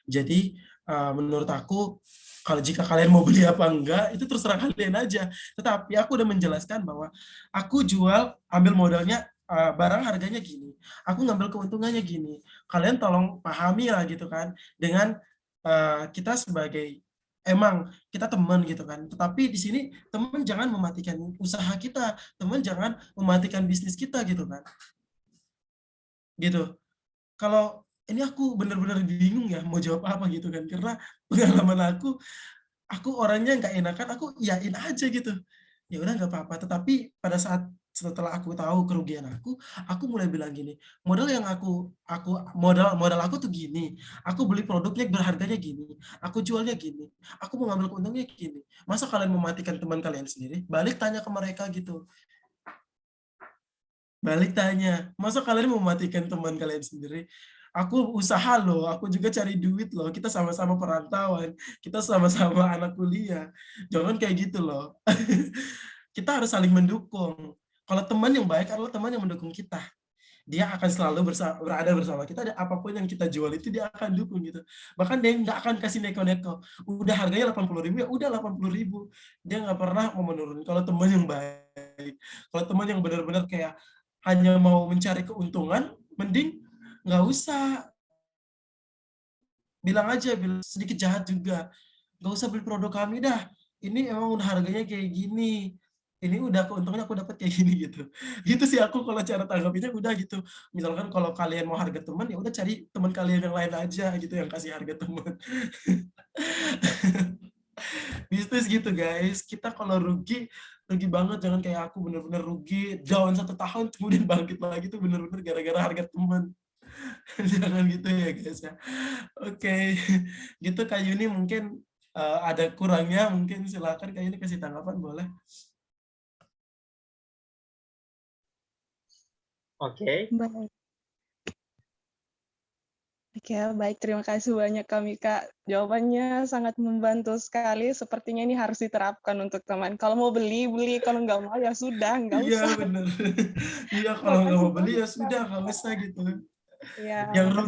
Jadi menurut aku kalau jika kalian mau beli apa enggak itu terserah kalian aja. Tetapi aku udah menjelaskan bahwa aku jual ambil modalnya barang harganya gini. Aku ngambil keuntungannya gini. Kalian tolong pahami lah gitu kan dengan kita sebagai emang kita teman gitu kan. Tetapi di sini teman jangan mematikan usaha kita, teman jangan mematikan bisnis kita gitu kan. Gitu. Kalau ini aku benar-benar bingung ya mau jawab apa gitu kan, karena pengalaman aku orangnya nggak enakan, aku iyain aja gitu. Ya udah nggak apa-apa. Tetapi pada saat setelah aku tahu kerugian aku mulai bilang gini, modal aku tuh gini, aku beli produknya berharganya gini, aku jualnya gini, aku mau ngambil keuntungannya gini. Masa kalian mematikan teman kalian sendiri? Balik tanya ke mereka gitu. Balik tanya, masa kalian mematikan teman kalian sendiri? Aku usaha loh, aku juga cari duit loh, kita sama-sama perantauan, kita sama-sama anak kuliah. Jangan kayak gitu loh. Kita harus saling mendukung. Kalau teman yang baik adalah teman yang mendukung kita. Dia akan selalu berada bersama kita, dan apapun yang kita jual itu dia akan dukung gitu. Bahkan dia nggak akan kasih neko-neko. Udah harganya 80.000 ya udah 80.000. Dia nggak pernah mau menurun. Kalau teman yang baik, kalau teman yang benar-benar kayak hanya mau mencari keuntungan, mending nggak usah. Bilang aja, bilang sedikit jahat juga. Nggak usah beli produk kami dah. Ini emang udah harganya kayak gini. Ini udah keuntungannya aku dapat kayak gini gitu. Gitu sih aku kalau cara tanggapinnya udah gitu. Misalkan kalau kalian mau harga teman, ya udah cari teman kalian yang lain aja gitu yang kasih harga teman. Bisnis gitu guys. Kita kalau rugi banget, jangan kayak aku bener-bener rugi down 1 tahun kemudian bangkit lagi tuh bener-bener gara-gara harga teman. Jangan gitu ya guys ya. Oke. Gitu Kak Yuni mungkin ada kurangnya, mungkin silakan Kak Yuni kasih tanggapan boleh. Oke. Baik. Oke, baik. Terima kasih banyak kami, Kak. Jawabannya sangat membantu sekali. Sepertinya ini harus diterapkan untuk teman. Kalau mau beli, beli. Kalau nggak mau, ya sudah, nggak Iya usah. bener. Iya kalau nggak Makasih mau beli ya banyak, Kak. sudah, nggak usah gitu. Ya, Yang makasih.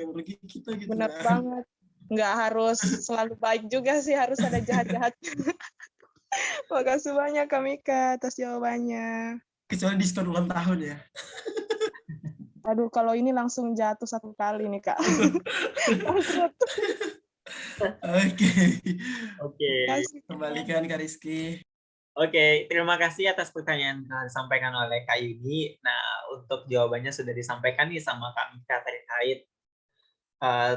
rugi kita gitu Benar ya. banget. Nggak harus selalu baik juga sih, harus ada jahat-jahat. Makasih banyak, Kak Mika, atas jawabannya. Kecuali diskon ulang tahun ya. Aduh, kalau ini langsung jatuh 1 kali nih, Kak. Bangkrut. Oke. Oke. Makasih, Kak. Kembalikan Kak Rizky. Oke, terima kasih atas pertanyaan yang disampaikan oleh Kak Yuni. Nah, untuk jawabannya sudah disampaikan nih sama Kak Mika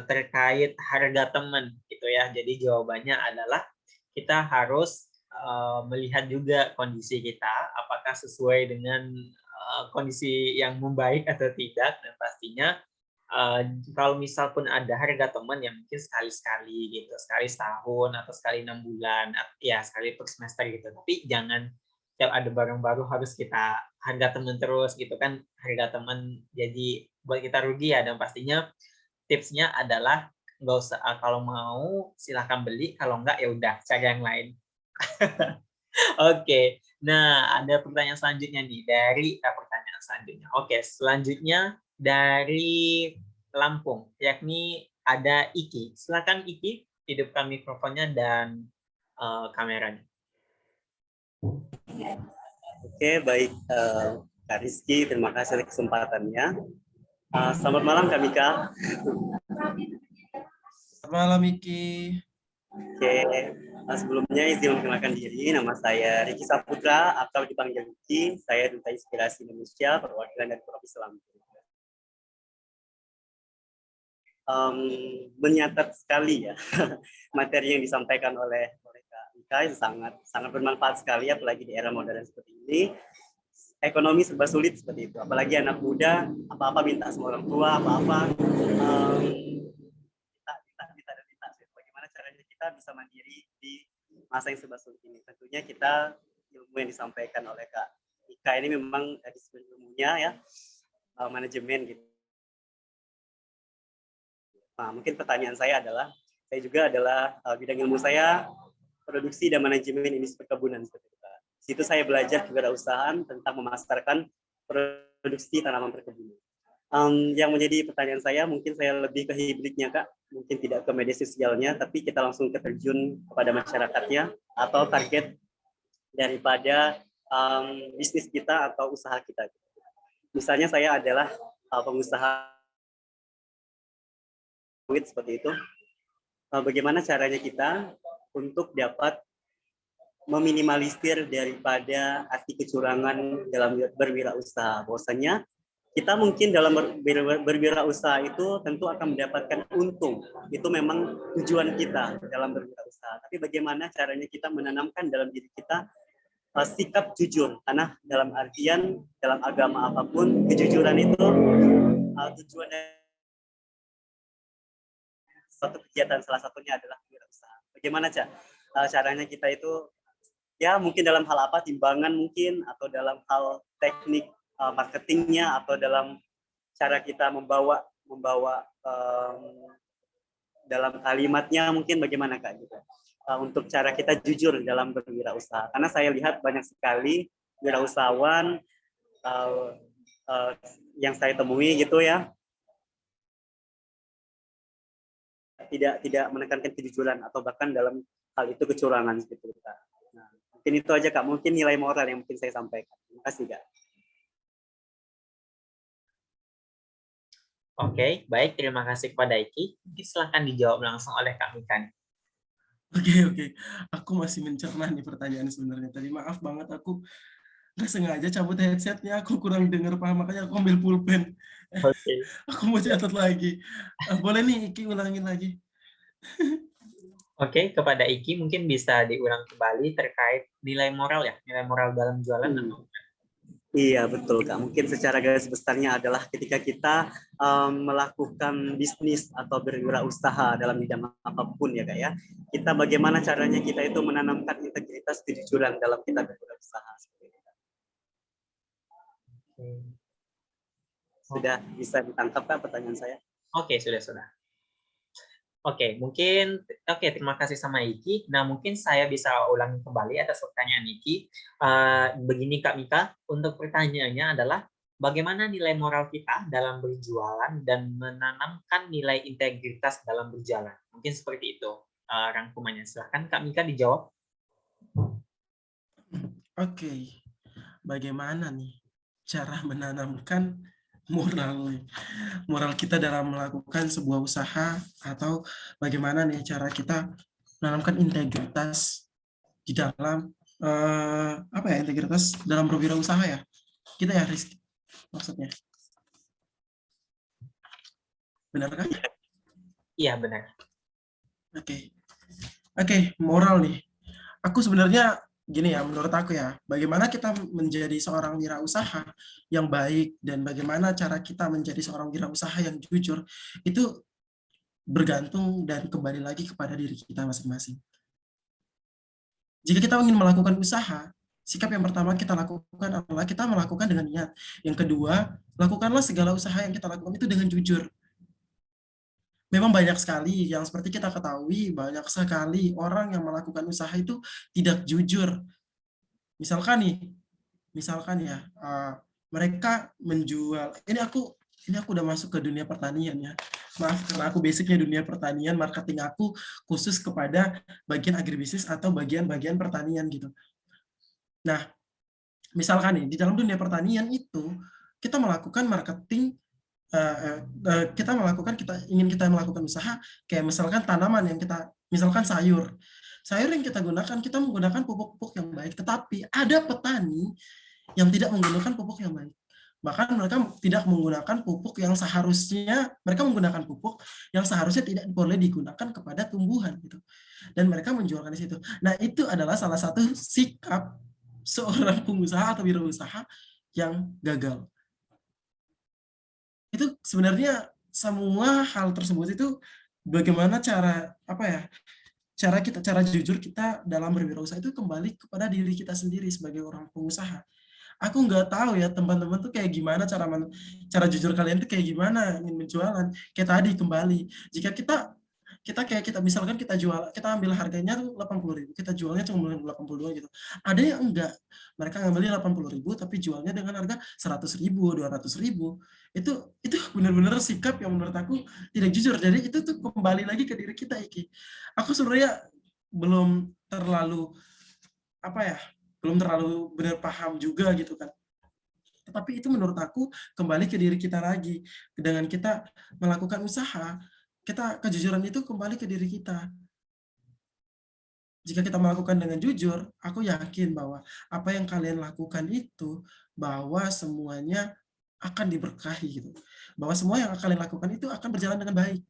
terkait harga teman gitu ya. Jadi jawabannya adalah kita harus melihat juga kondisi kita, apakah sesuai dengan kondisi yang membaik atau tidak, dan pastinya kalau misal pun ada harga teman yang mungkin sekali-sekali gitu, sekali setahun atau sekali 6 bulan, ya sekali per semester gitu. Tapi jangan tiap ada barang baru harus kita harga teman terus gitu kan, harga teman jadi buat kita rugi ya. Dan pastinya tipsnya adalah nggak usah, kalau mau silahkan beli, kalau enggak ya udah cari yang lain. Oke, nah ada pertanyaan selanjutnya nih dari pertanyaan selanjutnya. Oke, selanjutnya dari Lampung, yakni ada Iki. Silakan Iki, hidupkan mikrofonnya dan kameranya. Oke, baik Kak Rizky, terima kasih atas kesempatannya. Selamat malam Kak Mika. Selamat malam Iki. Oke, sebelumnya izin memperkenalkan diri, nama saya Riki Saputra atau dipanggil Riki. Saya Duta Inspirasi Indonesia, perwakilan dari Provinsi Lampung. Menyantap sekali ya materi yang disampaikan oleh Kak Mika, sangat bermanfaat sekali, apalagi di era modern seperti ini. Ekonomi serba sulit seperti itu, apalagi anak muda, apa-apa minta sama orang tua, apa-apa bagaimana caranya kita bisa mandiri di masa yang serba sulit ini. Tentunya kita ilmu yang disampaikan oleh Kak Mika ini memang disiplin ilmunya ya, manajemen gitu. Nah, mungkin pertanyaan saya adalah Saya juga adalah bidang ilmu saya produksi dan manajemen industri perkebunan. Di situ saya belajar kewirausahaan tentang memasarkan produksi tanaman perkebunan. Yang menjadi pertanyaan saya, mungkin saya lebih ke hibridnya Kak, mungkin tidak ke media sosialnya, tapi kita langsung terjun kepada masyarakatnya atau target daripada bisnis kita atau usaha kita. Misalnya saya adalah pengusaha seperti itu. Bagaimana caranya kita untuk dapat meminimalisir daripada aksi kecurangan dalam berwirausaha. Bahwasanya kita mungkin dalam berwirausaha itu tentu akan mendapatkan untung. Itu memang tujuan kita dalam berwirausaha. Tapi bagaimana caranya kita menanamkan dalam diri kita sikap jujur. Karena dalam artian dalam agama apapun, kejujuran itu tujuan dari suatu kegiatan, salah satunya adalah wirausaha. Bagaimana caranya kita itu, ya mungkin dalam hal apa, timbangan mungkin, atau dalam hal teknik marketingnya, atau dalam cara kita membawa dalam kalimatnya mungkin bagaimana Kak gitu. Untuk cara kita jujur dalam berwirausaha. Karena saya lihat banyak sekali wirausahawan yang saya temui gitu ya, tidak menekankan kejujuran atau bahkan dalam hal itu kecurangan gitu Kak. Nah, mungkin itu aja Kak, mungkin nilai moral yang mungkin saya sampaikan. Terima kasih Kak. Oke, baik, terima kasih kepada Iki. Mungkin silahkan dijawab langsung oleh Kak Mika. Oke. Aku masih mencerna nih pertanyaan sebenarnya. Tadi maaf banget aku nggak sengaja cabut headsetnya, aku kurang dengar paham, makanya aku ambil pulpen. Oke. Aku mau catat lagi. Boleh nih Iki ulangin lagi. Oke, kepada Iki mungkin bisa diulang kembali terkait nilai moral ya, nilai moral dalam jualan. Iya betul Kak, mungkin secara garis besarnya adalah ketika kita melakukan bisnis atau berwirausaha dalam bidang apapun ya Kak ya, kita bagaimana caranya kita itu menanamkan integritas kejujuran dalam kita berwirausaha. Sudah bisa ditangkap Kak pertanyaan saya? Oke, sudah. Oke, terima kasih sama Iki. Nah, mungkin saya bisa ulangi kembali atas pertanyaan Iki. Begini Kak Mika, untuk pertanyaannya adalah bagaimana nilai moral kita dalam berjualan dan menanamkan nilai integritas dalam berjalan. Mungkin seperti itu rangkumannya. Silahkan Kak Mika dijawab. Oke, bagaimana nih cara menanamkan moral kita dalam melakukan sebuah usaha, atau bagaimana nih cara kita menanamkan integritas di dalam integritas dalam berwirausaha ya, kita ya Rizky maksudnya, benar kan? Iya benar. Oke, moral nih. Aku sebenarnya gini ya, menurut aku ya, bagaimana kita menjadi seorang wirausaha yang baik dan bagaimana cara kita menjadi seorang wirausaha yang jujur, itu bergantung dan kembali lagi kepada diri kita masing-masing. Jika kita ingin melakukan usaha, sikap yang pertama kita lakukan adalah kita melakukan dengan niat. Yang kedua, lakukanlah segala usaha yang kita lakukan itu dengan jujur. Memang banyak sekali yang seperti kita ketahui, banyak sekali orang yang melakukan usaha itu tidak jujur. Misalkan ya, mereka menjual, ini aku udah masuk ke dunia pertanian ya. Maaf karena aku basicnya dunia pertanian, marketing aku khusus kepada bagian agribisnis atau bagian-bagian pertanian gitu. Nah, misalkan nih di dalam dunia pertanian itu kita melakukan marketing, kita ingin melakukan usaha kayak misalkan tanaman yang misalkan sayur yang kita menggunakan pupuk-pupuk yang baik, tetapi ada petani yang tidak menggunakan pupuk yang baik, bahkan mereka tidak menggunakan pupuk yang seharusnya tidak boleh digunakan kepada tumbuhan gitu, dan mereka menjualkan di situ. Nah, itu adalah salah satu sikap seorang pengusaha atau wirausaha yang gagal. Itu sebenarnya semua hal tersebut itu bagaimana cara jujur kita dalam berwirausaha itu kembali kepada diri kita sendiri sebagai orang pengusaha. Aku nggak tahu ya teman-teman tuh kayak gimana cara jujur kalian tuh kayak gimana ingin menjualan. Kayak tadi kembali, jika kita misalkan kita ambil harganya tuh 80.000, kita jualnya cuma 82 gitu. Ada yang enggak, mereka ngambilnya 80.000 tapi jualnya dengan harga 100.000, 200.000. Itu benar-benar sikap yang menurut aku tidak jujur. Jadi itu tuh kembali lagi ke diri kita, Iki. Aku sebenarnya belum terlalu benar paham juga gitu kan. Tetapi itu menurut aku kembali ke diri kita lagi. Dengan kita melakukan usaha, kejujuran itu kembali ke diri kita. Jika kita melakukan dengan jujur, aku yakin bahwa apa yang kalian lakukan itu, bahwa semuanya akan diberkahi gitu. Bahwa semua yang kalian lakukan itu akan berjalan dengan baik.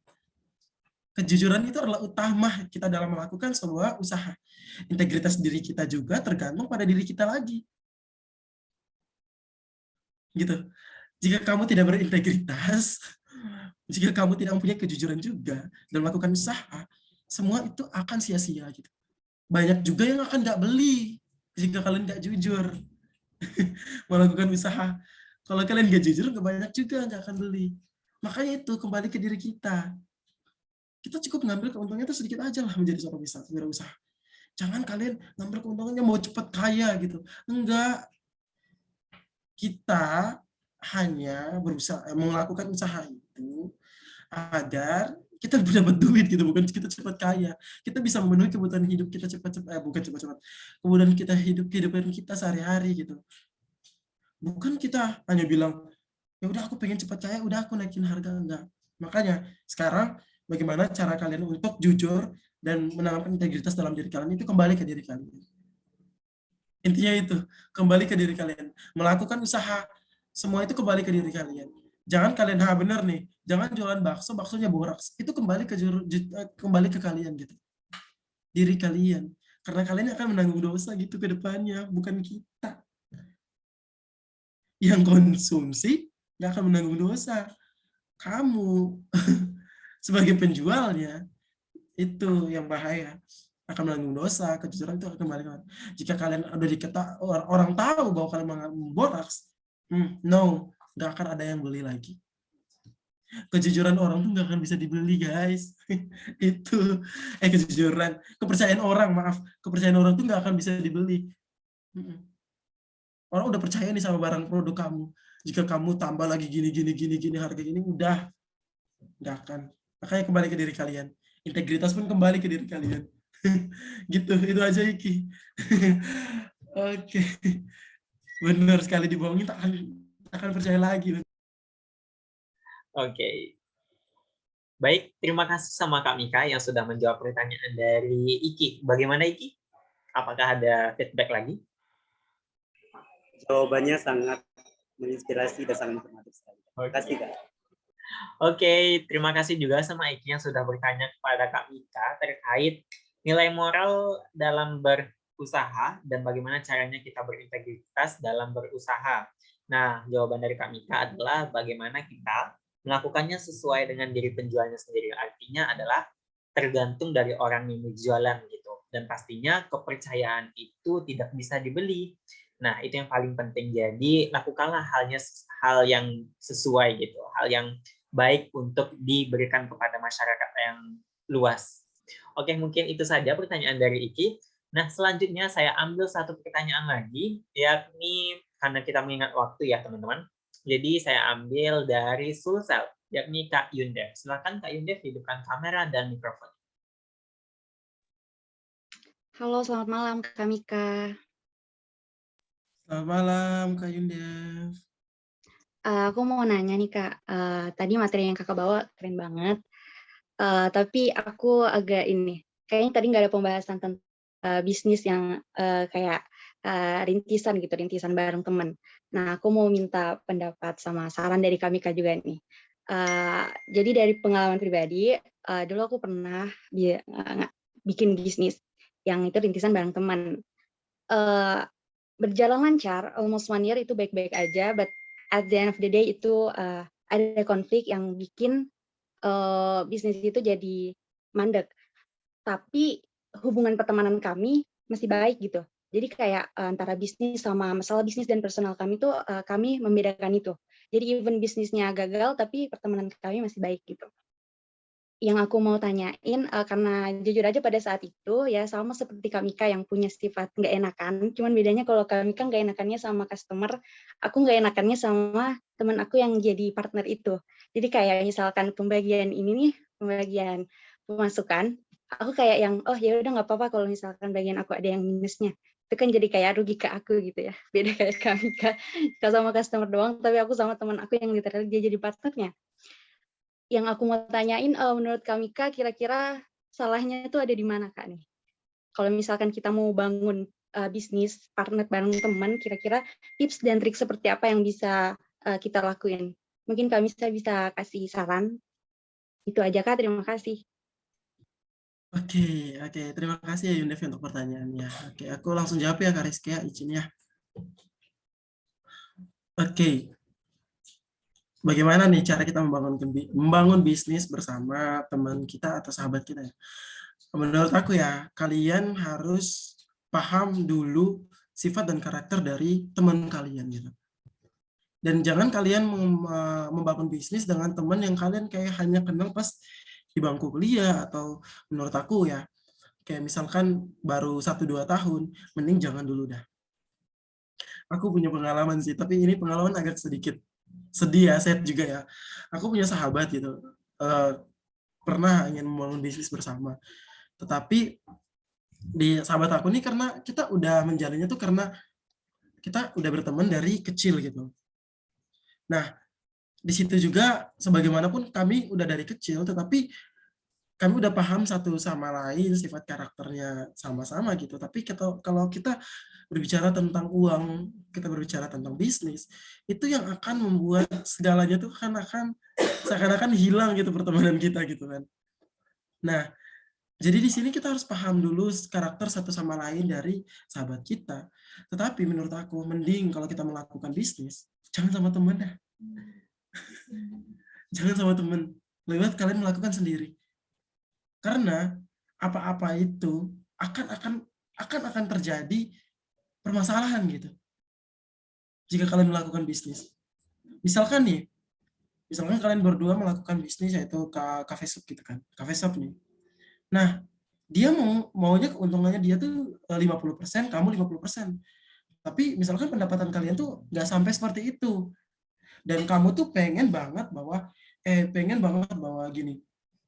Kejujuran itu adalah utama kita dalam melakukan sebuah usaha. Integritas diri kita juga tergantung pada diri kita lagi. Gitu. Jika kamu tidak berintegritas, jika kamu tidak mempunyai kejujuran juga dan melakukan usaha, semua itu akan sia-sia gitu. Banyak juga yang akan nggak beli jika kalian nggak jujur melakukan usaha. Kalau kalian nggak jujur, banyak juga nggak akan beli. Makanya itu kembali ke diri kita. Kita cukup ngambil keuntungannya itu sedikit aja lah menjadi seorang wirausaha. Jangan kalian ngambil keuntungannya mau cepat kaya gitu. Enggak. Kita hanya berusaha melakukan usaha itu agar kita dapat duit gitu, bukan kita cepat kaya. Kita bisa memenuhi kebutuhan hidup kita bukan cepat-cepat. Kemudian kehidupan kita sehari-hari gitu. Bukan kita hanya bilang, ya udah aku pengen cepat kaya, udah aku naikin harga, enggak. Makanya sekarang bagaimana cara kalian untuk jujur dan menanamkan integritas dalam diri kalian itu kembali ke diri kalian. Intinya itu, kembali ke diri kalian. Melakukan usaha, semua itu kembali ke diri kalian. Jangan kalian benar nih, jangan jualan baksonya boraks. Itu kembali ke kalian gitu. Diri kalian. Karena kalian akan menanggung dosa gitu ke depannya, bukan kita. Yang konsumsi nggak akan menanggung dosa. Kamu sebagai penjualnya itu yang bahaya, akan menanggung dosa. Kejujuran itu akan kembali. Jika kalian udah orang tahu bahwa kalian mengandung boraks, no, nggak akan ada yang beli lagi. Kejujuran orang tuh nggak akan bisa dibeli, guys. Itu kepercayaan orang tuh nggak akan bisa dibeli. Orang udah percaya nih sama barang produk kamu. Jika kamu tambah lagi gini harga ini, udah nggak akan. Makanya kembali ke diri kalian. Integritas pun kembali ke diri kalian. Gitu, itu aja, Iki. Oke. Benar sekali, dibohongin tak akan percaya lagi. Oke. Baik, terima kasih sama Kak Mika yang sudah menjawab pertanyaan dari Iki. Bagaimana, Iki? Apakah ada feedback lagi? Jawabannya sangat menginspirasi dan sangat informatif sekali. Terima kasih, Kak. Oke, terima kasih juga sama Iki yang sudah bertanya kepada Kak Mika terkait nilai moral dalam berusaha dan bagaimana caranya kita berintegritas dalam berusaha. Nah, jawaban dari Kak Mika adalah bagaimana kita melakukannya sesuai dengan diri penjualnya sendiri. Artinya adalah tergantung dari orang yang berjualan gitu. Dan pastinya kepercayaan itu tidak bisa dibeli. Nah, itu yang paling penting. Jadi, lakukanlah hal yang sesuai gitu. Hal yang baik untuk diberikan kepada masyarakat yang luas. Oke, mungkin itu saja pertanyaan dari Iki. Nah, selanjutnya saya ambil satu pertanyaan lagi, yakni karena kita mengingat waktu ya, teman-teman. Jadi, saya ambil dari Sulsel, yakni Kak Yundev. Silakan Kak Yundev, hidupkan kamera dan mikrofon. Halo, selamat malam Kak Mika. Selamat malam, Kak Yundev. Aku mau nanya nih Kak, tadi materi yang Kakak bawa keren banget, tapi aku agak kayaknya tadi nggak ada pembahasan tentang bisnis yang kayak rintisan bareng teman. Nah, aku mau minta pendapat sama saran dari Kak Mika juga nih. Jadi dari pengalaman pribadi, dulu aku pernah bikin bisnis yang itu rintisan bareng teman. Berjalan lancar, almost 1 year itu baik-baik aja, but at the end of the day itu ada konflik yang bikin bisnis itu jadi mandek. Tapi hubungan pertemanan kami masih baik gitu. Jadi kayak antara bisnis sama masalah bisnis dan personal kami tuh kami membedakan itu. Jadi even bisnisnya gagal tapi pertemanan kami masih baik gitu. yang aku mau tanyain, karena jujur aja pada saat itu ya sama seperti Kak Mika yang punya sifat nggak enakan, cuman bedanya kalau Kak Mika nggak enakannya sama customer, aku nggak enakannya sama teman aku yang jadi partner itu. Jadi kayak misalkan pembagian ini nih, pembagian pemasukan, aku kayak yang, oh ya udah nggak apa-apa kalau misalkan bagian aku ada yang minusnya. Itu kan jadi kayak rugi ke aku gitu ya. Beda kayak Kak Mika, Kak sama customer doang, tapi aku sama teman aku yang literally dia jadi partnernya. Yang aku mau tanyain, menurut Kak Mika kira-kira salahnya itu ada di mana Kak nih? Kalau misalkan kita mau bangun bisnis partner bareng teman, kira-kira tips dan trik seperti apa yang bisa kita lakuin? Mungkin Kak Mika bisa kasih saran. Itu aja Kak, terima kasih. Oke, terima kasih ya Yunif untuk pertanyaannya. Oke, aku langsung jawab ya Kak Rizky ya, izin ya. Oke, bagaimana nih cara kita membangun bisnis bersama teman kita atau sahabat kita ya? Menurut aku ya, kalian harus paham dulu sifat dan karakter dari teman kalian gitu. Dan jangan kalian membangun bisnis dengan teman yang kalian kayak hanya kenal pas di bangku kuliah, atau menurut aku ya, kayak misalkan baru 1-2 tahun, mending jangan dulu dah. Aku punya pengalaman sih, tapi ini pengalaman agak sedikit sedih ya, sad juga ya. Aku punya sahabat gitu, pernah ingin membangun bisnis bersama. Tetapi di sahabat aku nih, karena kita udah menjalannya tuh karena kita udah berteman dari kecil gitu. Nah, di situ juga sebagaimanapun kami udah dari kecil, tetapi kami udah paham satu sama lain, sifat karakternya sama-sama gitu. Tapi kalau kita berbicara tentang uang, kita berbicara tentang bisnis, itu yang akan membuat segalanya tuh akan seakan-akan hilang gitu pertemanan kita gitu kan. Nah, jadi di sini kita harus paham dulu karakter satu sama lain dari sahabat kita. Tetapi menurut aku, mending kalau kita melakukan bisnis, jangan sama teman dah. Jangan sama teman. Lewat kalian melakukan sendiri. Karena apa-apa itu akan terjadi permasalahan gitu. Jika kalian melakukan bisnis. Misalkan kalian berdua melakukan bisnis yaitu cafe shop gitu kan. Cafe shop nih. Nah, dia maunya keuntungannya dia tuh 50%, kamu 50%. Tapi misalkan pendapatan kalian tuh nggak sampai seperti itu. Dan kamu tuh pengen banget bahwa gini.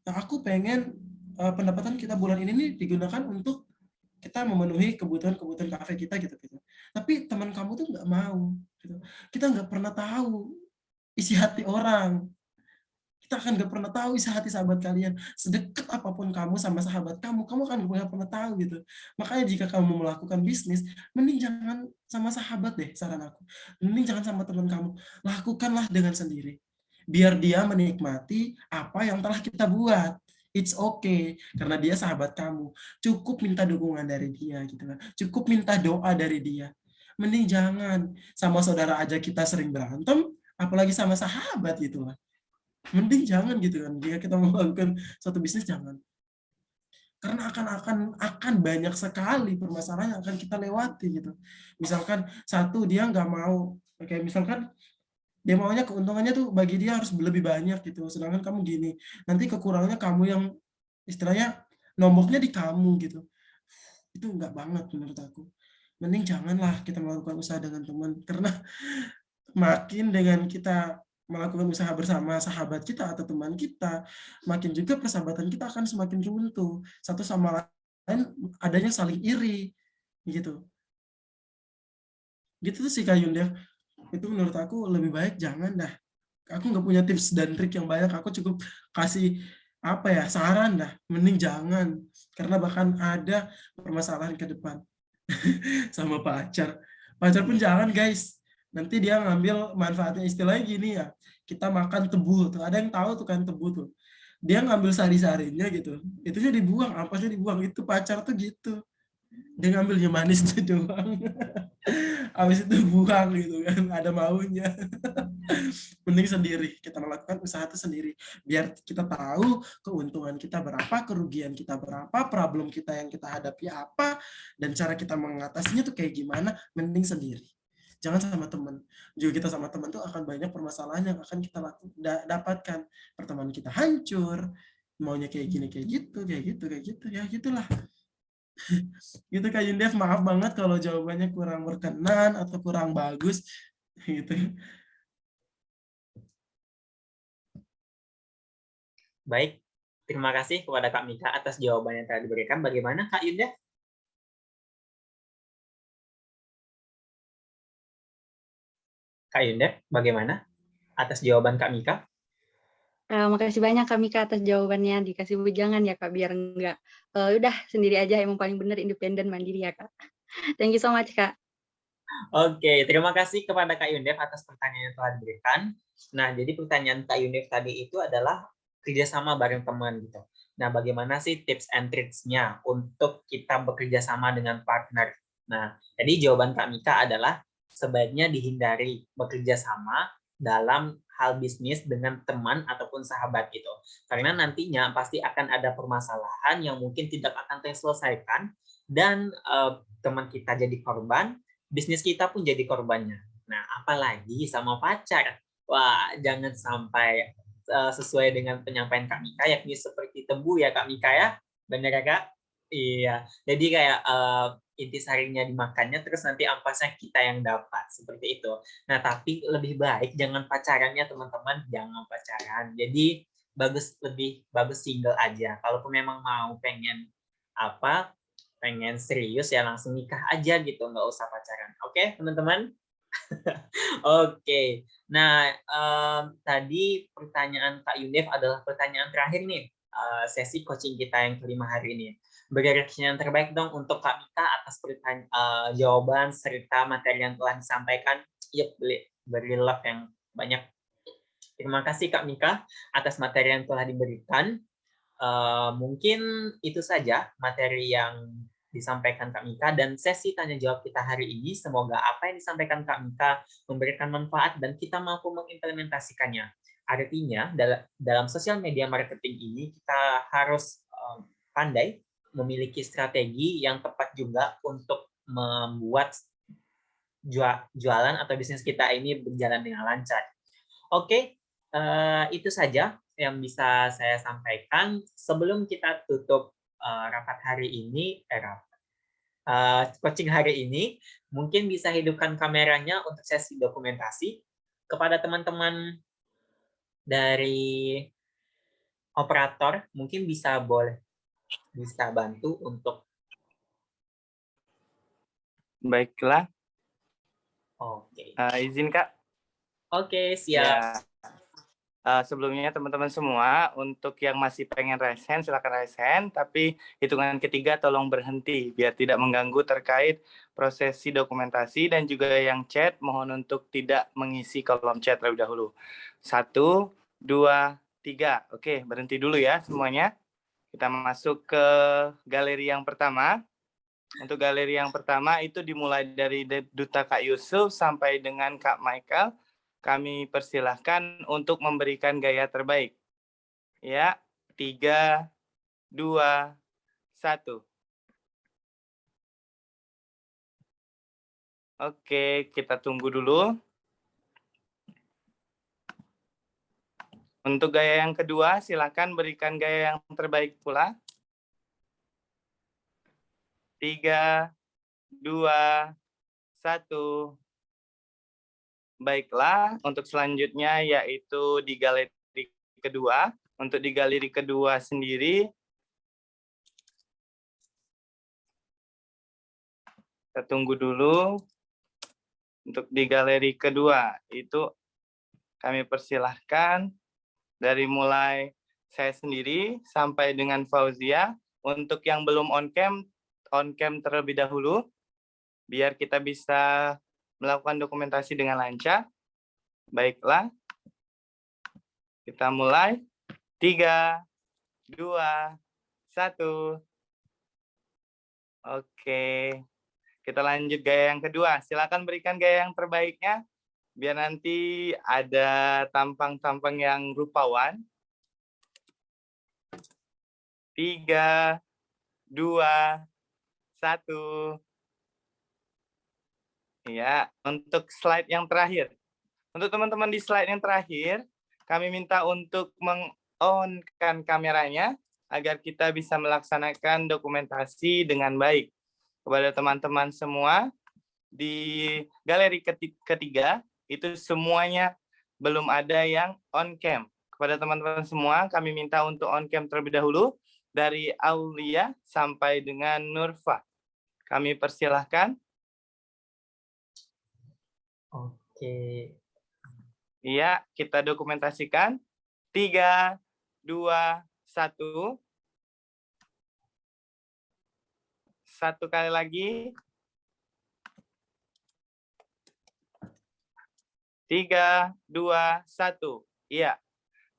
Nah, aku pengen pendapatan kita bulan ini nih digunakan untuk kita memenuhi kebutuhan kafe kita gitu. Tapi teman kamu tuh nggak mau. Gitu. Kita nggak pernah tahu isi hati orang. Kita akan nggak pernah tahu isi hati sahabat kalian. Sedekat apapun kamu sama sahabat kamu akan nggak pernah tahu gitu. Makanya jika kamu melakukan bisnis, mending jangan sama sahabat deh, saran aku. Mending jangan sama teman kamu. Lakukanlah dengan sendiri. Biar dia menikmati apa yang telah kita buat. It's okay, karena dia sahabat kamu. Cukup minta dukungan dari dia gitu kan. Cukup minta doa dari dia. Mending jangan sama saudara aja kita sering berantem, apalagi sama sahabat gitu lah. Mending jangan gitu kan. Jika kita melakukan suatu bisnis, jangan. Karena akan banyak sekali permasalahan yang akan kita lewati gitu. Misalkan satu, dia nggak mau, kayak misalkan dia maunya keuntungannya tuh bagi dia harus lebih banyak gitu, sedangkan kamu gini, nanti kekurangannya kamu yang istilahnya nomboknya di kamu gitu. Itu enggak banget menurut aku. Mending janganlah kita melakukan usaha dengan teman, karena makin dengan kita melakukan usaha bersama sahabat kita atau teman kita, makin juga persahabatan kita akan semakin runtuh. Satu sama lain adanya saling iri gitu. Gitu tuh sih Kak Yunda. Itu menurut aku lebih baik jangan dah. Aku nggak punya tips dan trik yang banyak, aku cukup kasih saran dah, mending jangan, karena bahkan ada permasalahan ke depan. Sama pacar pun jangan guys, nanti dia ngambil manfaatnya. Istilahnya gini ya, kita makan tebu tuh, ada yang tahu tuh kan tebu tuh, dia ngambil sari-sarinya gitu, itunya dibuang, ampasnya dibuang. Itu pacar tuh gitu, dia ngambilnya manis tuh doang. Habis itu buang gitu kan, ada maunya. Mending sendiri, kita melakukan usaha itu sendiri, biar kita tahu keuntungan kita berapa, kerugian kita berapa, problem kita yang kita hadapi apa, dan cara kita mengatasinya tuh kayak gimana. Mending sendiri, jangan sama teman. Juga kita sama teman tuh akan banyak permasalahan yang akan kita dapatkan. Pertemanan kita hancur, maunya kayak gini, kayak gitu, ya gitulah. Gitu Kak Yundev, maaf banget kalau jawabannya kurang berkenan atau kurang bagus gitu. Baik, terima kasih kepada Kak Mika atas jawaban yang telah diberikan. Bagaimana Kak Yunda? Kak Yunda, bagaimana atas jawaban Kak Mika? Makasih banyak Kak Mika atas jawabannya. Dikasih wejangan ya Kak, biar enggak udah sendiri aja, emang paling bener independen mandiri ya Kak. Thank you so much Kak. Oke, terima kasih kepada Kak Yundef atas pertanyaan yang telah diberikan. Nah, jadi pertanyaan Kak Yundef tadi itu adalah kerjasama bareng teman gitu. Nah, bagaimana sih tips and tricks-nya untuk kita bekerja sama dengan partner? Nah, jadi jawaban Kak Mika adalah sebaiknya dihindari bekerja sama dalam hal bisnis dengan teman ataupun sahabat gitu. Karena nantinya pasti akan ada permasalahan yang mungkin tidak akan terselesaikan dan teman kita jadi korban, bisnis kita pun jadi korbannya. Nah, apalagi sama pacar. Wah, jangan sampai sesuai dengan penyampaian Kak Mika, yakni seperti tebu ya Kak Mika ya. Bener ya Kak? Iya. Jadi kayak intisarinya dimakannya, terus nanti ampasnya kita yang dapat. Seperti itu. Nah, tapi lebih baik jangan pacarannya teman-teman. Jangan pacaran. Jadi lebih bagus single aja. Kalaupun memang mau pengen serius ya langsung nikah aja gitu, nggak usah pacaran. Oke, teman-teman? Oke. Nah, tadi pertanyaan Kak Yundef adalah pertanyaan terakhir nih, sesi coaching kita yang kelima hari ini. Beri reaksi yang terbaik dong untuk Kak Mika atas jawaban serta materi yang telah disampaikan. Yuk, beri love yang banyak. Terima kasih Kak Mika atas materi yang telah diberikan. Mungkin itu saja materi yang disampaikan Kak Mika dan sesi tanya jawab kita hari ini. Semoga apa yang disampaikan Kak Mika memberikan manfaat dan kita mampu mengimplementasikannya. Artinya dalam sosial media marketing ini kita harus pandai memiliki strategi yang tepat juga untuk membuat jualan atau bisnis kita ini berjalan dengan lancar. Oke, itu saja yang bisa saya sampaikan. Sebelum kita tutup rapat hari ini, coaching hari ini, mungkin bisa hidupkan kameranya untuk sesi dokumentasi. Kepada teman-teman dari operator, mungkin bisa bantu untuk. Baiklah. Oke. Izin Kak. Oke, siap. Ya. Sebelumnya teman-teman semua, untuk yang masih pengen raise hand, silakan raise hand, tapi hitungan ketiga tolong berhenti, biar tidak mengganggu terkait prosesi dokumentasi, dan juga yang chat, mohon untuk tidak mengisi kolom chat terlebih dahulu. 1, 2, 3. Oke, berhenti dulu ya semuanya. Kita masuk ke galeri yang pertama. Untuk galeri yang pertama itu dimulai dari Duta Kak Yusuf sampai dengan Kak Michael. Kami persilahkan untuk memberikan gaya terbaik. Ya, 3, 2, 1. Oke, kita tunggu dulu. Untuk gaya yang kedua, silakan berikan gaya yang terbaik pula. 3, 2, 1. Baiklah, untuk selanjutnya yaitu di galeri kedua. Untuk di galeri kedua sendiri, kita tunggu dulu. Untuk di galeri kedua, itu kami persilahkan dari mulai saya sendiri sampai dengan Fauzia. Untuk yang belum on cam terlebih dahulu, biar kita bisa melakukan dokumentasi dengan lancar. Baiklah, kita mulai. 3, 2, 1. Oke, kita lanjut gaya yang kedua. Silakan berikan gaya yang terbaiknya, biar nanti ada tampang-tampang yang rupawan. 3, 2, 1. Ya, untuk slide yang terakhir. Untuk teman-teman di slide yang terakhir, kami minta untuk on-kan kameranya agar kita bisa melaksanakan dokumentasi dengan baik. Kepada teman-teman semua di galeri ketiga itu semuanya belum ada yang on cam. Kepada teman-teman semua kami minta untuk on cam terlebih dahulu dari Aulia sampai dengan Nurfa. Kami persilahkan. Oke. Iya, kita dokumentasikan. 3, 2, 1. Satu kali lagi. 3, 2, 1. Iya.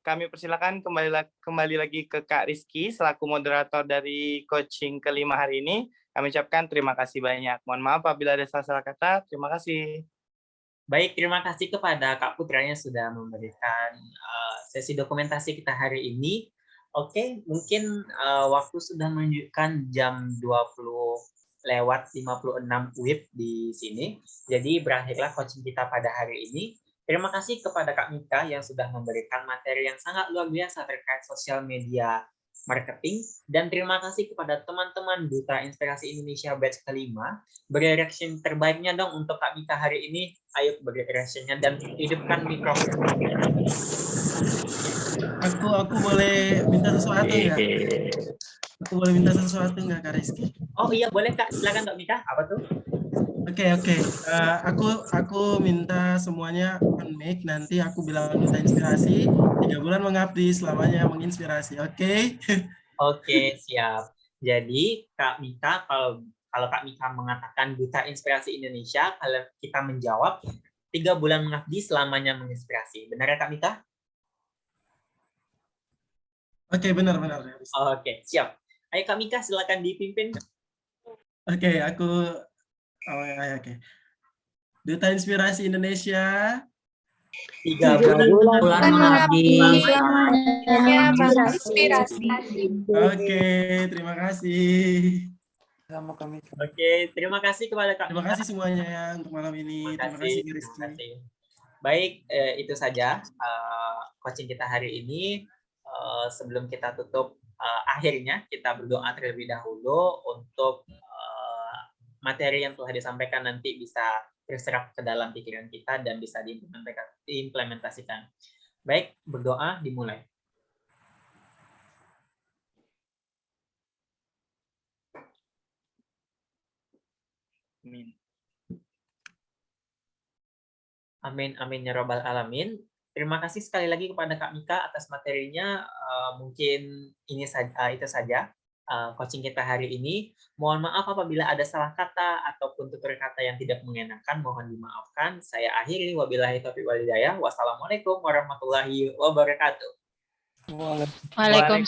Kami persilakan kembali lagi ke Kak Rizky selaku moderator dari coaching kelima hari ini. Kami ucapkan terima kasih banyak. Mohon maaf apabila ada salah-salah kata. Terima kasih. Baik, terima kasih kepada Kak Putra yang sudah memberikan sesi dokumentasi kita hari ini. Oke, mungkin waktu sudah menunjukkan jam 20:56 WIB di sini. Jadi berakhirlah coaching kita pada hari ini. Terima kasih kepada Kak Mika yang sudah memberikan materi yang sangat luar biasa terkait sosial media marketing. Dan terima kasih kepada teman-teman Duta Inspirasi Indonesia batch kelima. Beri reaction terbaiknya dong untuk Kak Mika hari ini. Ayo beri reactionnya dan hidupkan mikrofon. Aku boleh minta sesuatu nggak? Aku boleh minta sesuatu nggak, Kak Rizky? Oh iya, boleh Kak. Silakan Kak Mika. Apa tuh? Oke. Aku minta semuanya on mic. Nanti aku bilang Duta Inspirasi 3 bulan mengabdi selamanya menginspirasi. Oke? Oke, siap. Jadi Kak Mika, kalau Kak Mika mengatakan Duta Inspirasi Indonesia, kalau kita menjawab 3 bulan mengabdi selamanya menginspirasi. Benar ya Kak Mika? Oke, benar. Oke, siap. Ayo Kak Mika, silakan dipimpin. Oke. Oke. Duta Inspirasi Indonesia 3 bulan mengabdi selamanya menginspirasi. Oke, terima kasih. Oke, terima kasih kepada Kak Terima Mika. kasih semuanya ya untuk malam ini. Terima kasih, Rizky. Baik, itu saja coaching kita hari ini. Sebelum kita tutup akhirnya, kita berdoa terlebih dahulu untuk materi yang telah disampaikan nanti bisa terserap ke dalam pikiran kita dan bisa diimplementasikan. Baik, berdoa dimulai. Amin, amin ya robbal alamin. Terima kasih sekali lagi kepada Kak Mika atas materinya. Mungkin itu saja coaching kita hari ini. Mohon maaf apabila ada salah kata ataupun tutur kata yang tidak mengenakan, mohon dimaafkan. Saya akhiri, wabillahi taufiq wal hidayah. Wassalamualaikum warahmatullahi wabarakatuh. Waalaikumsalam.